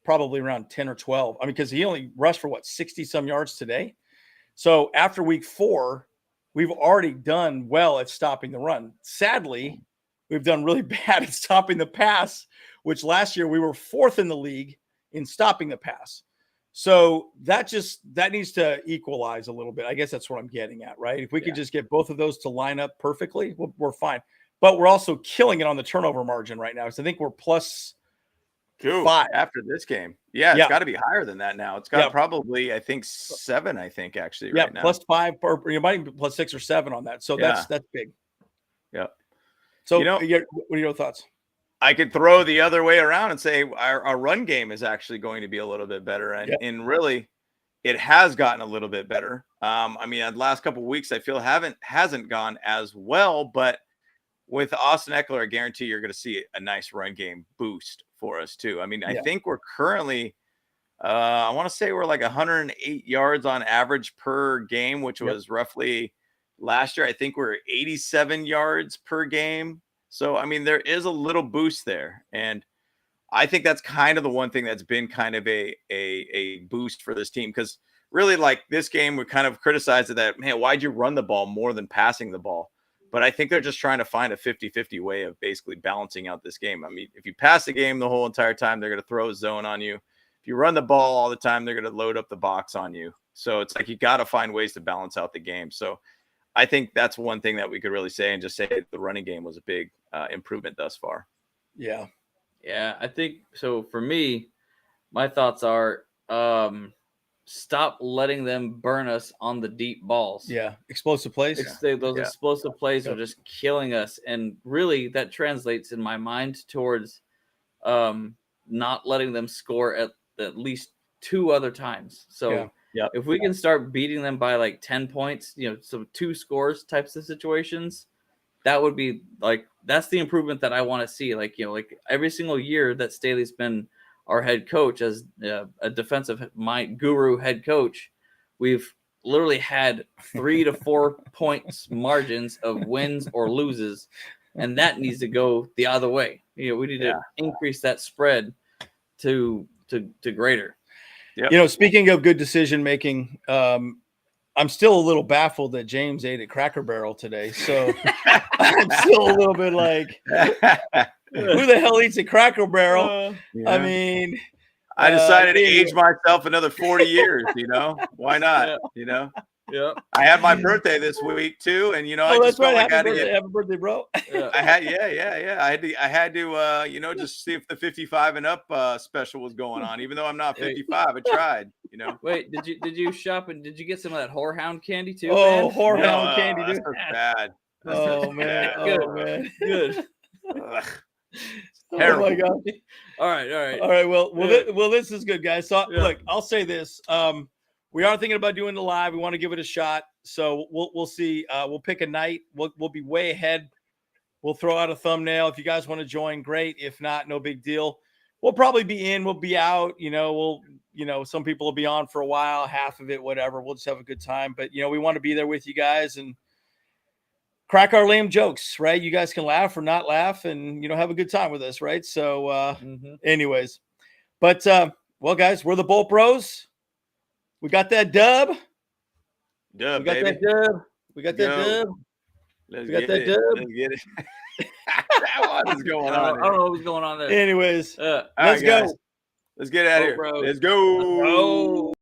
Speaker 1: probably around 10 or 12. I mean, because he only rushed for 60 some yards today. So after week 4, we've already done well at stopping the run. Sadly, we've done really bad at stopping the pass, which last year we were 4th in the league in stopping the pass. So that needs to equalize a little bit. I guess that's what I'm getting at, right? If we could just get both of those to line up perfectly, we're fine. But we're also killing it on the turnover margin right now. So I think we're +5
Speaker 4: after this game. Yeah, it's got to be higher than that now. It's got probably, I think, 7. I think actually right now.
Speaker 1: +5, or you might be +6 or 7 on that. So that's big.
Speaker 4: Yeah.
Speaker 1: So what are your thoughts?
Speaker 4: I could throw the other way around and say our run game is actually going to be a little bit better. And really, it has gotten a little bit better. I mean, the last couple of weeks, I feel hasn't gone as well, but with Austin Eckler, I guarantee you're going to see a nice run game boost for us too. I mean, I think we're currently, I want to say we're like 108 yards on average per game, which was roughly last year. I think we're 87 yards per game. So, I mean, there is a little boost there. And I think that's kind of the one thing that's been kind of a boost for this team. Because really, like this game, we kind of criticized it that, man, why'd you run the ball more than passing the ball? But I think they're just trying to find a 50-50 way of basically balancing out this game. I mean, if you pass the game the whole entire time, they're going to throw a zone on you. If you run the ball all the time, they're going to load up the box on you. So it's like you got to find ways to balance out the game. So I think that's one thing that we could really say, and just say the running game was a big improvement thus far.
Speaker 2: Yeah. Yeah, I think so. For me, my thoughts are stop letting them burn us on the deep balls.
Speaker 1: Yeah, explosive plays.
Speaker 2: Those explosive plays are just killing us. And really, that translates in my mind towards not letting them score at least 2 other times. So if we can start beating them by like 10 points, so 2 scores types of situations, that would be like, that's the improvement that I want to see. Like, like every single year that Staley's been our head coach as a defensive guru head coach, we've literally had 3 to 4 points margins of wins or loses. And that needs to go the other way. We need to increase that spread to greater.
Speaker 1: Yep. Speaking of good decision making, I'm still a little baffled that James ate at Cracker Barrel today. So I'm still a little bit like, who the hell eats at Cracker Barrel? I mean,
Speaker 4: I decided to age myself another 40 years, why not?
Speaker 2: Yeah.
Speaker 4: I had my birthday this week too, and I just felt like I had to get
Speaker 1: happy birthday, bro.
Speaker 4: I had to just see if the 55 and up special was going on, even though I'm not 55. I tried,
Speaker 2: Wait, did you shop and did you get some of that whorehound candy too?
Speaker 1: Oh, man? Whorehound candy, dude.
Speaker 4: That's bad.
Speaker 1: Oh man.
Speaker 2: Good, man. Good.
Speaker 1: Oh my God.
Speaker 2: All right.
Speaker 1: Well, this is good, guys. So look, I'll say this. We are thinking about doing the live. We want to give it a shot. So we'll see. We'll pick a night. We'll be way ahead. We'll throw out a thumbnail. If you guys want to join, great. If not, no big deal. We'll probably be in. We'll be out. Some people will be on for a while, half of it, whatever. We'll just have a good time. But we want to be there with you guys and crack our lame jokes, right? You guys can laugh or not laugh, and have a good time with us, right? So, anyways, but well, guys, we're the Bolt Bros. We got that dub.
Speaker 4: We got that dub.
Speaker 1: We got that dub.
Speaker 4: Let's get it. What is going on?
Speaker 2: I don't know what's going on there.
Speaker 1: Anyways,
Speaker 4: let's go. Let's get out of here. Let's go.